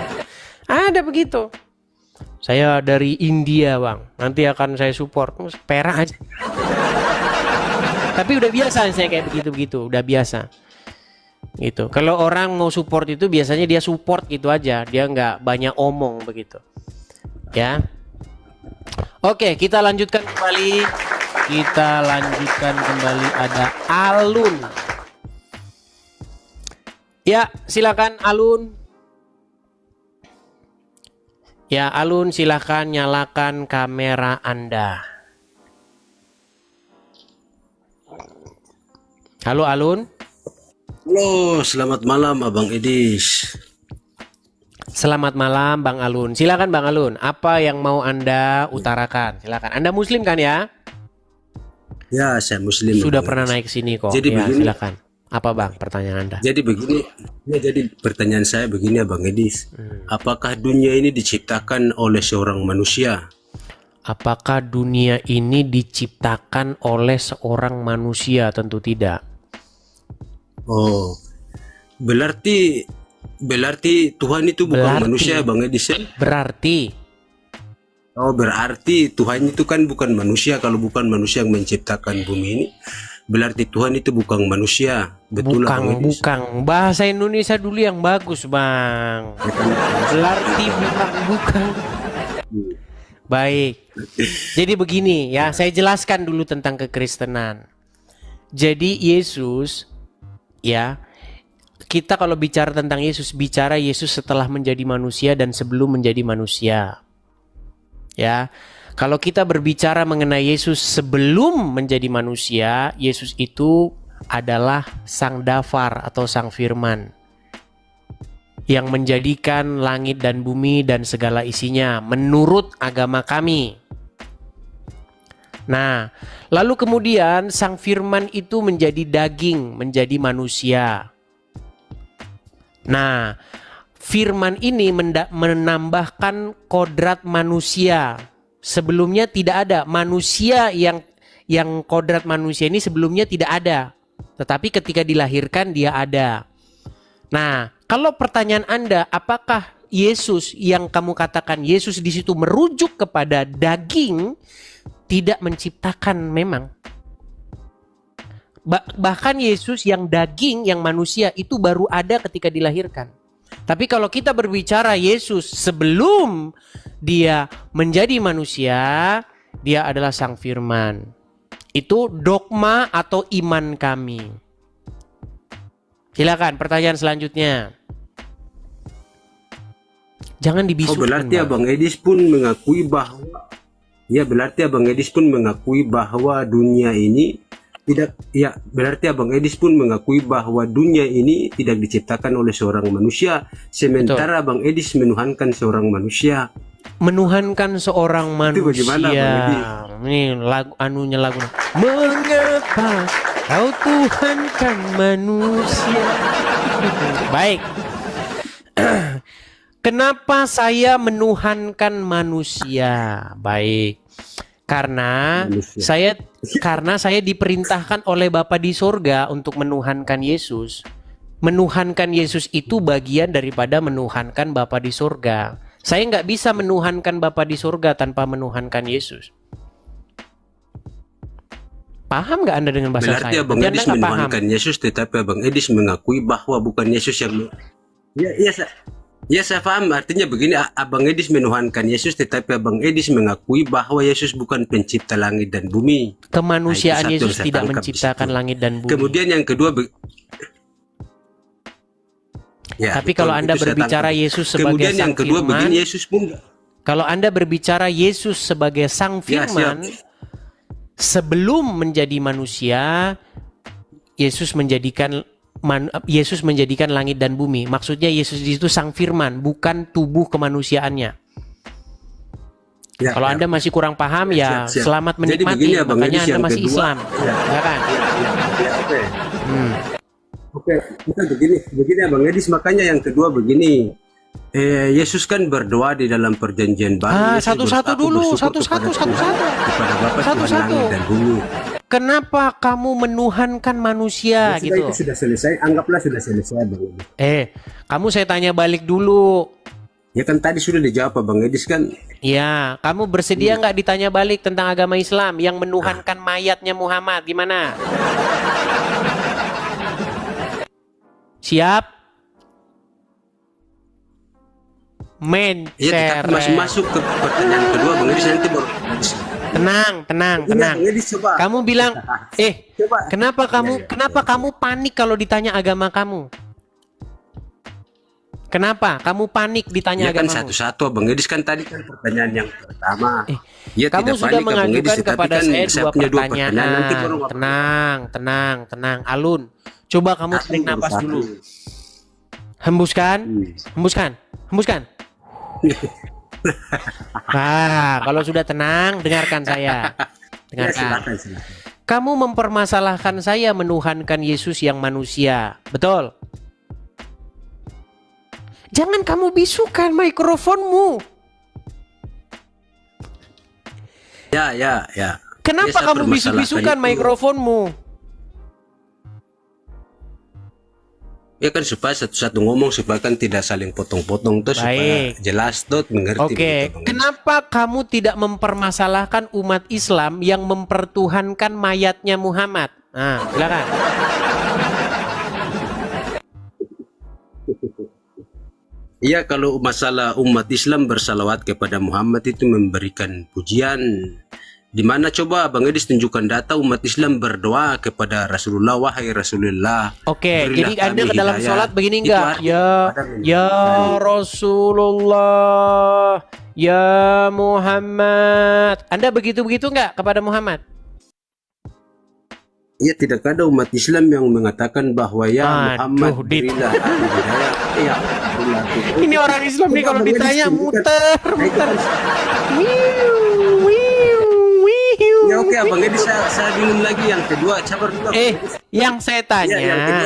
Ada begitu. Saya dari India, Bang. Nanti akan saya support. Seperak aja. Tapi udah biasa saya kayak begitu-begitu, udah biasa. Gitu. Kalau orang mau support itu biasanya dia support gitu aja, dia nggak banyak omong begitu. Ya. Oke, kita lanjutkan kembali. Ada Alun. Ya, silakan Alun. Ya, Alun silakan nyalakan kamera Anda. Halo Alun. Halo, selamat malam Abang Idis. Selamat malam Bang Alun. Silakan Bang Alun, apa yang mau Anda utarakan? Silakan. Anda Muslim kan ya? Ya, saya Muslim. Sudah Abang pernah Idis. naik sini kok. Jadi ya, begini. silakan. Apa Bang pertanyaan Anda? Jadi begini, jadi pertanyaan saya begini Abang Idis. Apakah dunia ini diciptakan oleh seorang manusia? Apakah dunia ini diciptakan oleh seorang manusia? Tentu tidak. Oh, berarti Tuhan itu bukan manusia Bang Idis ya? Berarti. Oh, berarti Tuhan itu kan bukan manusia. Kalau bukan manusia yang menciptakan bumi ini, berarti Tuhan itu bukan manusia. Betul lah Bang Idis? Bukan. Bahasa Indonesia dulu yang bagus Bang. Berarti bukan. Baik. Jadi begini ya, saya jelaskan dulu tentang kekristenan. Jadi Yesus ya, kita kalau bicara tentang Yesus, bicara Yesus setelah menjadi manusia dan sebelum menjadi manusia. Ya, kalau kita berbicara mengenai Yesus sebelum menjadi manusia, Yesus itu adalah Sang Dafar atau Sang Firman yang menjadikan langit dan bumi dan segala isinya menurut agama kami. Nah, lalu kemudian Sang Firman itu menjadi daging, menjadi manusia. Nah, Firman ini menambahkan kodrat manusia. Sebelumnya tidak ada manusia yang kodrat manusia ini sebelumnya tidak ada. Tetapi ketika dilahirkan dia ada. Nah, kalau pertanyaan Anda, apakah Yesus yang kamu katakan Yesus di situ merujuk kepada daging? Tidak menciptakan memang. Bahkan Yesus yang daging, yang manusia itu baru ada ketika dilahirkan. Tapi kalau kita berbicara Yesus sebelum dia menjadi manusia, dia adalah Sang Firman. Itu dogma atau iman kami. Silakan pertanyaan selanjutnya. Jangan dibisukan. Berarti Abang Edis pun mengakui bahwa dunia ini tidak, ya berarti Abang Edis pun mengakui bahwa dunia ini tidak diciptakan oleh seorang manusia, sementara Betul. Abang Edis menuhankan seorang manusia. Menuhankan seorang manusia. Itu bagaimana, Bang Edis? Ini lagu lagu. Mengapa kau tuhankan manusia? Baik. Kenapa saya menuhankan manusia? Baik. Karena saya diperintahkan oleh Bapa di sorga untuk menuhankan Yesus. Menuhankan Yesus itu bagian daripada menuhankan Bapa di sorga. Saya nggak bisa menuhankan Bapa di sorga tanpa menuhankan Yesus. Paham nggak Anda dengan bahasa Berarti saya? Abang Edis menuhankan Yesus, tetapi Abang Edis mengakui bahwa bukan Yesus yang... Ya, saya paham. Artinya begini, Abang Edis menuhankan Yesus, tetapi Abang Edis mengakui bahwa Yesus bukan pencipta langit dan bumi. Kemanusiaan Yesus tidak menciptakan langit dan bumi. Kemudian yang kedua... Ya, tapi kalau Anda berbicara Yesus sebagai Sang Firman, Yesus pun... Kalau Anda berbicara Yesus sebagai Sang Firman, sebelum menjadi manusia, Yesus menjadikan langit dan bumi. Maksudnya Yesus itu Sang Firman, bukan tubuh kemanusiaannya. Kalau Anda masih kurang paham, selamat menikmati. Makanya Anda masih Islam, ya kan? Oke, kita begini Abang Edis, makanya yang kedua begini. Yesus kan berdoa di dalam perjanjian baru. Satu-satu dulu, satu-satu. Kepada Bapa Tuhan langit dan bumi. Kenapa kamu menuhankan manusia gitu? Itu sudah selesai, anggaplah sudah selesai Bang Edis. Kamu saya tanya balik dulu. Ya kan tadi sudah dijawab Bang Edis kan. Ya, kamu bersedia nggak ditanya balik tentang agama Islam yang menuhankan mayatnya Muhammad? Gimana? Siap? Ya, masih masuk ke pertanyaan kedua Bang Edis, nanti baru. Tenang. Kamu bilang, kenapa kamu panik kalau ditanya agama kamu? Kenapa kamu panik ditanya agama? Kan satu-satu Bang Edis, kan tadi kan pertanyaan yang pertama. Kamu sudah mengajukan kepada saya dua pertanyaan. Tenang, Alun. Coba kamu tarik napas dulu. Hembuskan. Nah, kalau sudah tenang, dengarkan saya. Dengarkan. Kamu mempermasalahkan saya menuhankan Yesus yang manusia, betul? Jangan kamu bisukan mikrofonmu. Ya. Kenapa kamu bisu-bisukan mikrofonmu? Ya kan supaya satu-satu ngomong, supaya kan tidak saling potong-potong tuh, supaya jelas tuh mengerti. Kenapa kamu tidak mempermasalahkan umat Islam yang mempertuhankan mayatnya Muhammad? Nah, silakan. Iya, kalau masalah umat Islam bersalawat kepada Muhammad itu memberikan pujian. Di mana coba Bang Edis tunjukkan data umat Islam berdoa kepada Rasulullah, wahai Rasulullah. Jadi Anda ke dalam sholat begini enggak? Ya Rasulullah, ya Muhammad. Anda begitu-begitu enggak kepada Muhammad? Ya, tidak ada umat Islam yang mengatakan bahwa Muhammad berilah hidayah. Ini orang Islam nih kalau ditanya muter. Ya oke, Abang Edis, saya bingung lagi yang kedua. Sabar dulu. Yang saya tanya,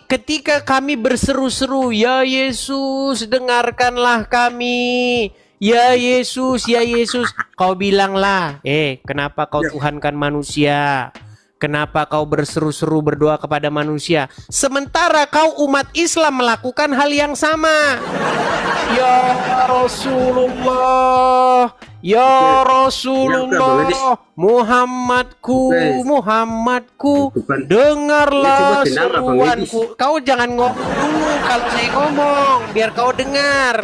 ketika kami berseru-seru, ya Yesus, dengarkanlah kami. Ya Yesus, kau bilanglah, kenapa kau tuhankan manusia? Kenapa kau berseru-seru berdoa kepada manusia? Sementara kau umat Islam melakukan hal yang sama. Ya Rasulullah, Ya Ya, Bang Edis. Rasulullah, Muhammadku, Oke. Muhammadku, Bukan. Ya, dengarlah coba tenang, Abang Edis. seruanku. Kau jangan ngomong dulu kalau saya ngomong, biar kau dengar.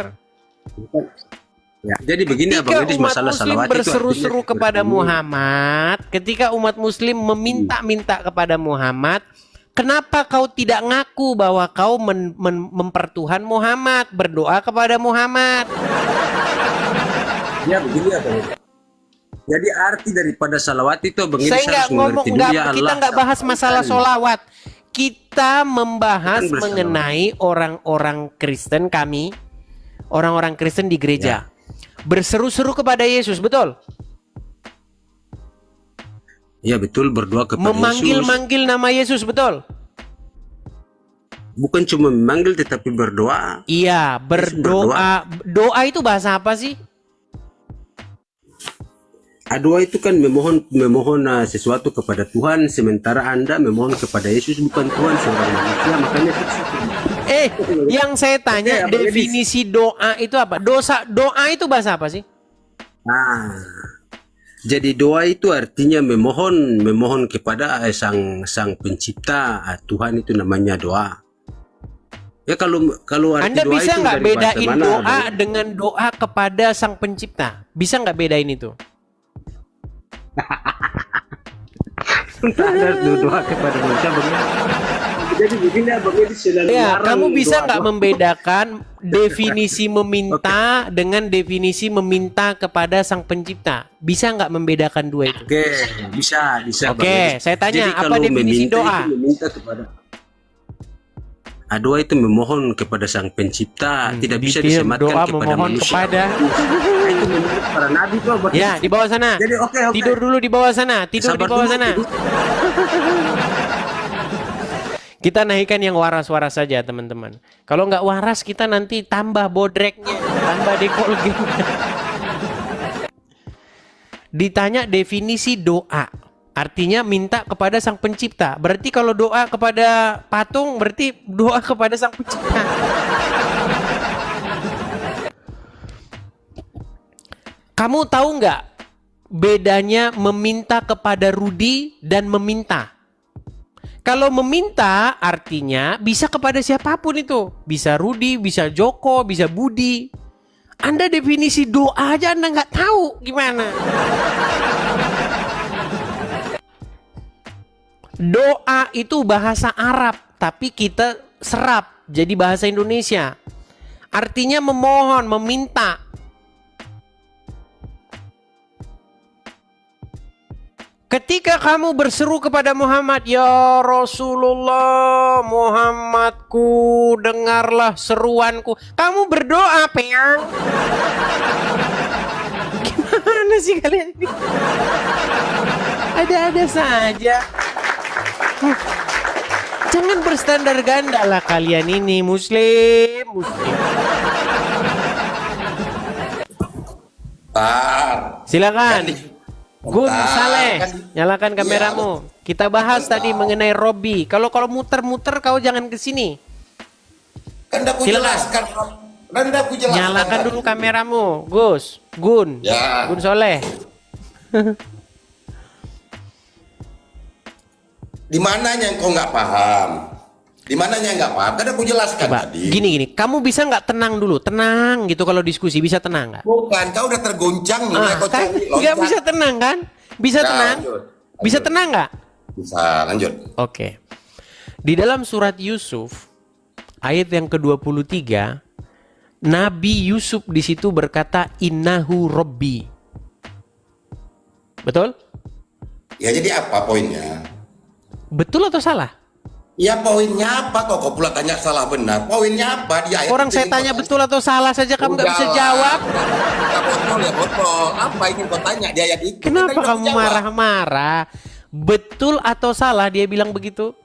Ya, jadi begini Abang Ketika Edis, umat masalah muslim salawat itu berseru-seru artinya kepada begini. Muhammad, ketika umat muslim meminta-minta kepada Muhammad, kenapa kau tidak ngaku bahwa kau mempertuhan Muhammad, berdoa kepada Muhammad? Ya begini Abang Edis. Jadi arti daripada salawat itu Abang Edis Saya nggak harus ngomong, mengerti dulu, ya kita Allah nggak bahas masalah sampaikan. solawat. Kita membahas Bukan bersalawat. mengenai orang-orang Kristen kami, orang-orang Kristen di gereja. Berseru-seru kepada Yesus, betul? Ya betul, berdoa kepada Yesus. Memanggil-manggil nama Yesus, betul? Bukan cuma memanggil tetapi berdoa. Iya, berdoa. Doa itu bahasa apa sih? Doa itu kan memohon sesuatu kepada Tuhan, sementara Anda memohon kepada Yesus, bukan Tuhan, seorang manusia, makanya Yang saya tanya, Oke, Abang Edis. definisi doa itu apa? Doa itu bahasa apa sih? Jadi doa itu artinya memohon kepada sang pencipta, Tuhan, itu namanya doa. Ya kalau arti Anda doa bisa itu nggak dari bahasa bedain mana, doa Abang? dengan doa kepada sang pencipta? Bisa nggak bedain itu? Ada doa kepada manusia, Bang. Jadi begini Abang Edis selalu Ya, larang kamu bisa doa- nggak membedakan definisi meminta dengan definisi meminta kepada sang pencipta? Bisa nggak membedakan dua itu? Oke, bisa Bang Oke, Edis. saya tanya, Jadi apa kalau definisi meminta doa? itu meminta kepada doa itu memohon kepada sang pencipta, tidak bisa disematkan doa kepada memohon manusia. kepada. Itu menurut para nabi tuh, Abang Ya, Edis. di bawah sana. Jadi oke. Tidur dulu di bawah sana. Tidur di Sabar bawah dulu, sana. tidur. Kita naikkan yang waras-waras saja, teman-teman. Kalau nggak waras, kita nanti tambah bodreknya, tambah dekolgetnya. Ditanya definisi doa, artinya minta kepada sang pencipta. Berarti kalau doa kepada patung, berarti doa kepada sang pencipta. Kamu tahu nggak bedanya meminta kepada Rudi dan meminta? Kalau meminta artinya bisa kepada siapapun itu. Bisa Rudi, bisa Joko, bisa Budi. Anda definisi doa aja Anda nggak tahu gimana. Doa itu bahasa Arab, tapi kita serap jadi bahasa Indonesia. Artinya memohon, meminta. Ketika kamu berseru kepada Muhammad, ya Rasulullah, Muhammadku, dengarlah seruanku. Kamu berdoa, Peang. Gimana sih kalian ini? Ada-ada saja. Jangan berstandar ganda lah kalian ini, Muslim. Silakan. Gun Saleh, nyalakan kameramu. Kita bahas tadi mengenai Robby. Kalau muter-muter kau jangan ke sini. Kan aku jelaskan. Nyalakan dulu kameramu, Gus. Gun. Ya. Gun Soleh. Di mananya engkau nggak paham? Di mananya nggak paham? Kan aku jelaskan Coba, tadi. gini. Kamu bisa nggak tenang dulu? Tenang gitu kalau diskusi. Bisa tenang nggak? Bukan, kau udah tergoncang nih. Kau Kan cari nggak loncat. bisa tenang kan? Bisa Ya, tenang? lanjut. Bisa tenang nggak? Bisa, lanjut. Oke. Di dalam surat Yusuf ayat yang ke-23, Nabi Yusuf di situ berkata innahu Robbi. Betul? Ya jadi apa poinnya? Betul atau salah? Ya poinnya apa kok pula tanya salah benar? Poinnya apa? Di ayat Orang itu saya ingin tanya kau betul atau salah saja kamu nggak bisa Udahlah. jawab. Ya botol, ya botol. Apa ingin kau tanya di ayat itu? Kenapa Kan tadi kamu aku jawab. marah-marah? Betul atau salah dia bilang begitu?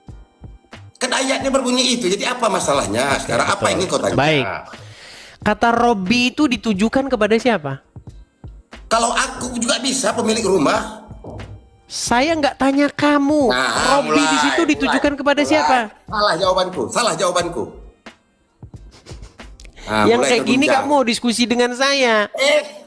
Kan ayatnya berbunyi itu. Jadi apa masalahnya? Sekarang apa yang ingin kau tanya? Baik. Kata Robbi itu ditujukan kepada siapa? Kalau aku juga bisa pemilik rumah. Saya nggak tanya kamu. Nah, Robbi di situ ditujukan kepada siapa? Salah jawabanku. Salah jawabanku. Yang mulai kayak gini terguncang. gak mau diskusi dengan saya.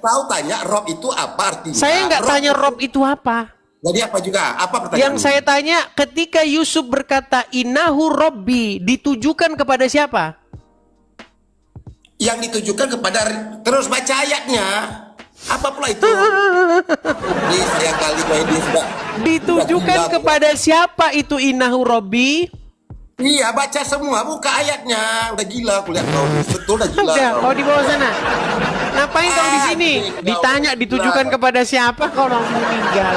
Tahu tanya Rob itu apa artinya? Saya nggak tanya Rob itu apa. Jadi apa juga? Apa pertanyaan? Yang saya tanya, ketika Yusuf berkata innahu Robbi, ditujukan kepada siapa? Yang ditujukan kepada, terus baca ayatnya. Apa pula itu? Ini saya kali ini sudah. Ditujukan kepada siapa itu innahu Robbi? Iya, baca semua, buka ayatnya. Udah gila aku lihat kau. Betul udah gila. Udah, kau di bawah sana. Ngapain kau di sini? Ditanya ditujukan kepada siapa, kau langsung tinggal.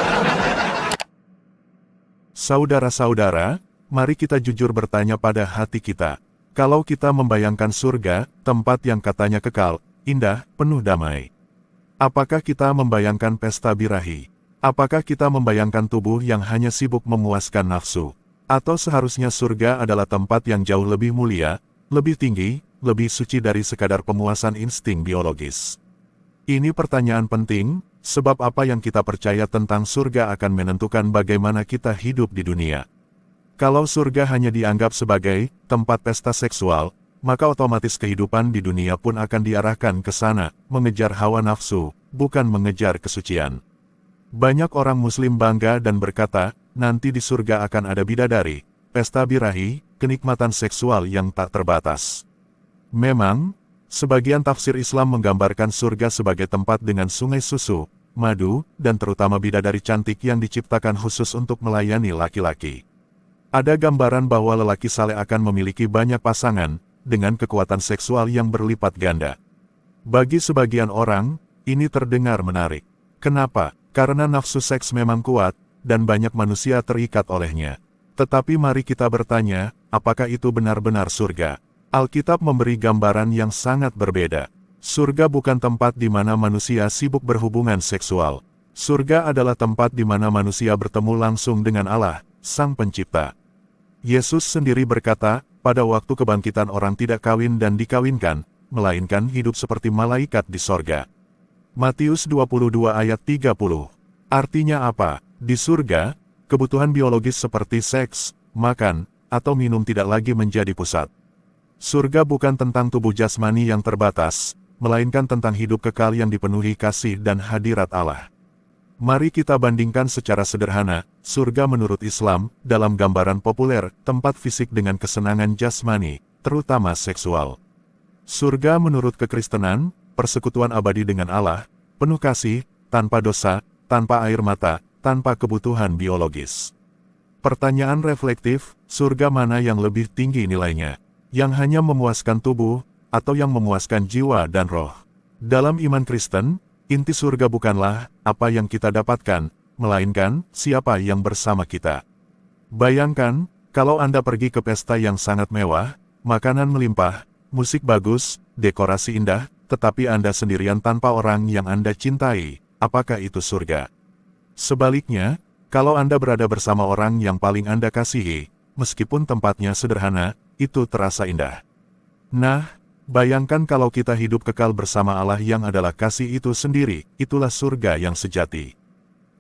Saudara-saudara, mari kita jujur bertanya pada hati kita. Kalau kita membayangkan surga, tempat yang katanya kekal, indah, penuh damai. Apakah kita membayangkan pesta birahi? Apakah kita membayangkan tubuh yang hanya sibuk memuaskan nafsu? Atau seharusnya surga adalah tempat yang jauh lebih mulia, lebih tinggi, lebih suci dari sekadar pemuasan insting biologis? Ini pertanyaan penting, sebab apa yang kita percaya tentang surga akan menentukan bagaimana kita hidup di dunia. Kalau surga hanya dianggap sebagai tempat pesta seksual, maka otomatis kehidupan di dunia pun akan diarahkan ke sana, mengejar hawa nafsu, bukan mengejar kesucian. Banyak orang Muslim bangga dan berkata, nanti di surga akan ada bidadari, pesta birahi, kenikmatan seksual yang tak terbatas. Memang, sebagian tafsir Islam menggambarkan surga sebagai tempat dengan sungai susu, madu, dan terutama bidadari cantik yang diciptakan khusus untuk melayani laki-laki. Ada gambaran bahwa lelaki saleh akan memiliki banyak pasangan, dengan kekuatan seksual yang berlipat ganda. Bagi sebagian orang, ini terdengar menarik. Kenapa? Karena nafsu seks memang kuat, dan banyak manusia terikat olehnya. Tetapi mari kita bertanya, apakah itu benar-benar surga? Alkitab memberi gambaran yang sangat berbeda. Surga bukan tempat di mana manusia sibuk berhubungan seksual. Surga adalah tempat di mana manusia bertemu langsung dengan Allah, Sang Pencipta. Yesus sendiri berkata, pada waktu kebangkitan orang tidak kawin dan dikawinkan, melainkan hidup seperti malaikat di sorga. Matius 22 ayat 30. Artinya apa? Di surga, kebutuhan biologis seperti seks, makan, atau minum tidak lagi menjadi pusat. Surga bukan tentang tubuh jasmani yang terbatas, melainkan tentang hidup kekal yang dipenuhi kasih dan hadirat Allah. Mari kita bandingkan secara sederhana, surga menurut Islam, dalam gambaran populer, tempat fisik dengan kesenangan jasmani, terutama seksual. Surga menurut kekristenan, persekutuan abadi dengan Allah, penuh kasih, tanpa dosa, tanpa air mata, tanpa kebutuhan biologis. Pertanyaan reflektif, surga mana yang lebih tinggi nilainya? Yang hanya memuaskan tubuh, atau yang memuaskan jiwa dan roh? Dalam iman Kristen, inti surga bukanlah apa yang kita dapatkan, melainkan siapa yang bersama kita. Bayangkan, kalau Anda pergi ke pesta yang sangat mewah, makanan melimpah, musik bagus, dekorasi indah, tetapi Anda sendirian tanpa orang yang Anda cintai, apakah itu surga? Sebaliknya, kalau Anda berada bersama orang yang paling Anda kasihi, meskipun tempatnya sederhana, itu terasa indah. Nah, bayangkan kalau kita hidup kekal bersama Allah yang adalah kasih itu sendiri, itulah surga yang sejati.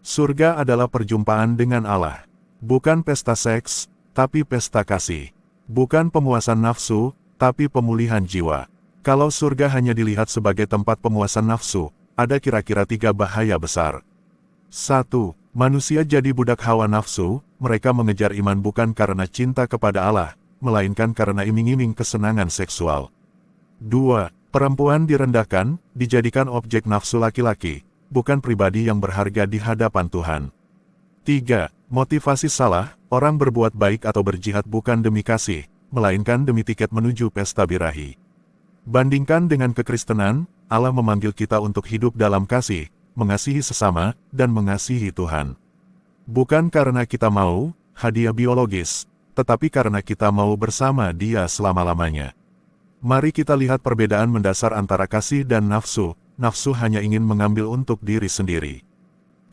Surga adalah perjumpaan dengan Allah. Bukan pesta seks, tapi pesta kasih. Bukan pemuasan nafsu, tapi pemulihan jiwa. Kalau surga hanya dilihat sebagai tempat pemuasan nafsu, ada kira-kira 3 bahaya besar. 1. Manusia jadi budak hawa nafsu, mereka mengejar iman bukan karena cinta kepada Allah, melainkan karena iming-iming kesenangan seksual. 2. Perempuan direndahkan, dijadikan objek nafsu laki-laki, bukan pribadi yang berharga di hadapan Tuhan. 3. Motivasi salah, orang berbuat baik atau berjihad bukan demi kasih, melainkan demi tiket menuju pesta birahi. Bandingkan dengan kekristenan, Allah memanggil kita untuk hidup dalam kasih, mengasihi sesama, dan mengasihi Tuhan. Bukan karena kita mau hadiah biologis, tetapi karena kita mau bersama Dia selama-lamanya. Mari kita lihat perbedaan mendasar antara kasih dan nafsu. Nafsu hanya ingin mengambil untuk diri sendiri.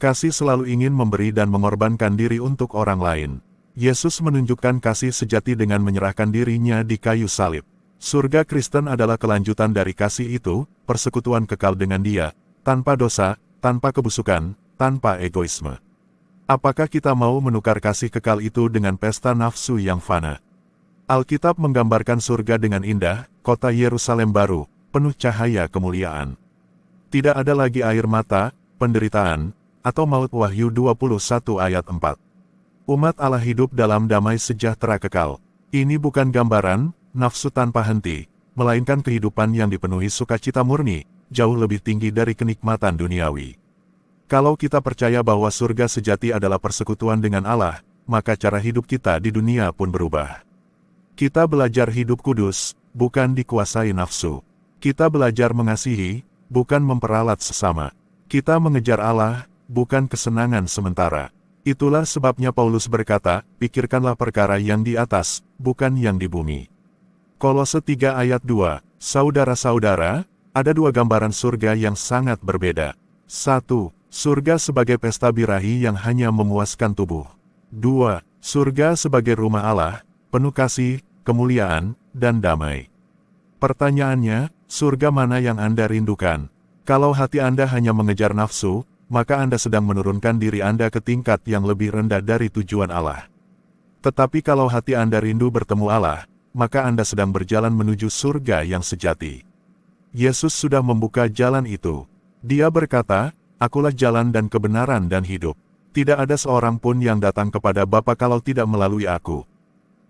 Kasih selalu ingin memberi dan mengorbankan diri untuk orang lain. Yesus menunjukkan kasih sejati dengan menyerahkan dirinya di kayu salib. Surga Kristen adalah kelanjutan dari kasih itu, persekutuan kekal dengan Dia, tanpa dosa, tanpa kebusukan, tanpa egoisme. Apakah kita mau menukar kasih kekal itu dengan pesta nafsu yang fana? Alkitab menggambarkan surga dengan indah, kota Yerusalem baru, penuh cahaya kemuliaan. Tidak ada lagi air mata, penderitaan, atau maut. Wahyu 21 ayat 4. Umat Allah hidup dalam damai sejahtera kekal. Ini bukan gambaran nafsu tanpa henti, melainkan kehidupan yang dipenuhi sukacita murni, jauh lebih tinggi dari kenikmatan duniawi. Kalau kita percaya bahwa surga sejati adalah persekutuan dengan Allah, maka cara hidup kita di dunia pun berubah. Kita belajar hidup kudus, bukan dikuasai nafsu. Kita belajar mengasihi, bukan memperalat sesama. Kita mengejar Allah, bukan kesenangan sementara. Itulah sebabnya Paulus berkata, pikirkanlah perkara yang di atas, bukan yang di bumi. Kolose 3 ayat 2, saudara-saudara, ada dua gambaran surga yang sangat berbeda. 1. Surga sebagai pesta birahi yang hanya memuaskan tubuh. 2. Surga sebagai rumah Allah, penuh kasih, kemuliaan, dan damai. Pertanyaannya, surga mana yang Anda rindukan? Kalau hati Anda hanya mengejar nafsu, maka Anda sedang menurunkan diri Anda ke tingkat yang lebih rendah dari tujuan Allah. Tetapi kalau hati Anda rindu bertemu Allah, maka Anda sedang berjalan menuju surga yang sejati. Yesus sudah membuka jalan itu. Dia berkata, "Akulah jalan dan kebenaran dan hidup. Tidak ada seorang pun yang datang kepada Bapa kalau tidak melalui Aku."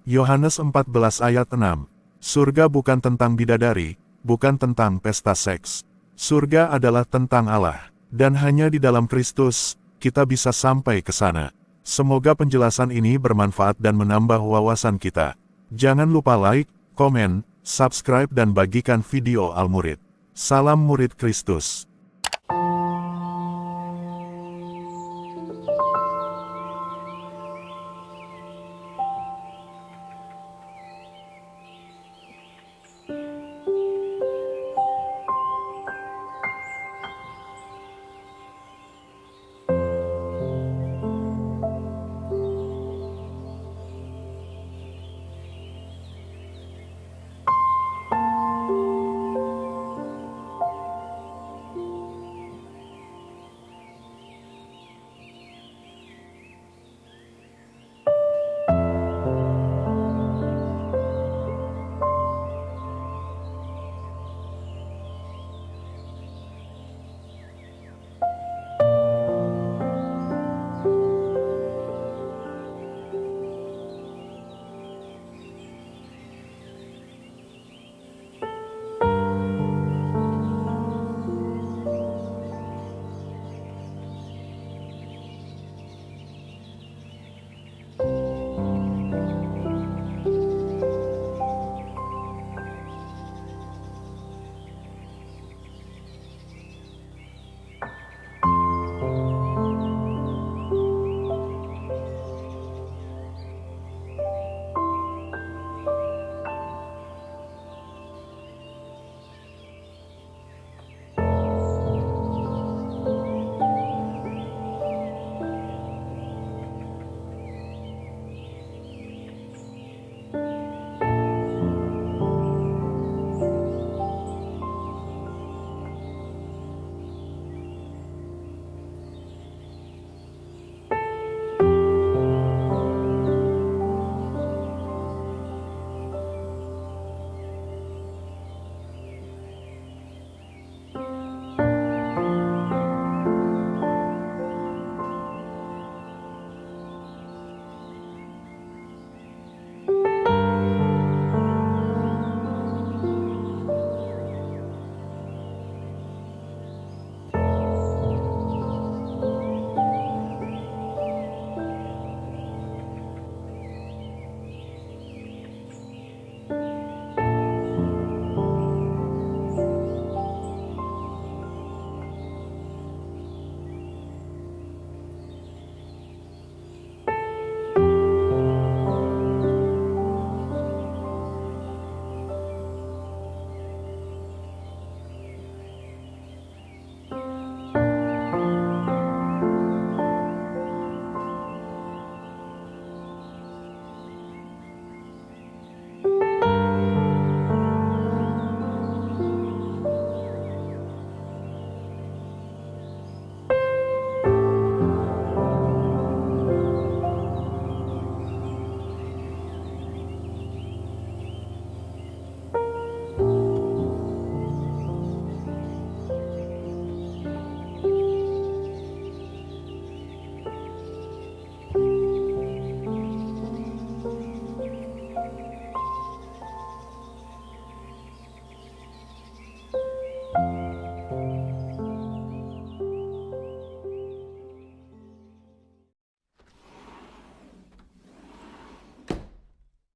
Yohanes 14 ayat 6. Surga bukan tentang bidadari, bukan tentang pesta seks. Surga adalah tentang Allah, dan hanya di dalam Kristus, kita bisa sampai ke sana. Semoga penjelasan ini bermanfaat dan menambah wawasan kita. Jangan lupa like, komen, subscribe dan bagikan video Al-Murid. Salam Murid Kristus.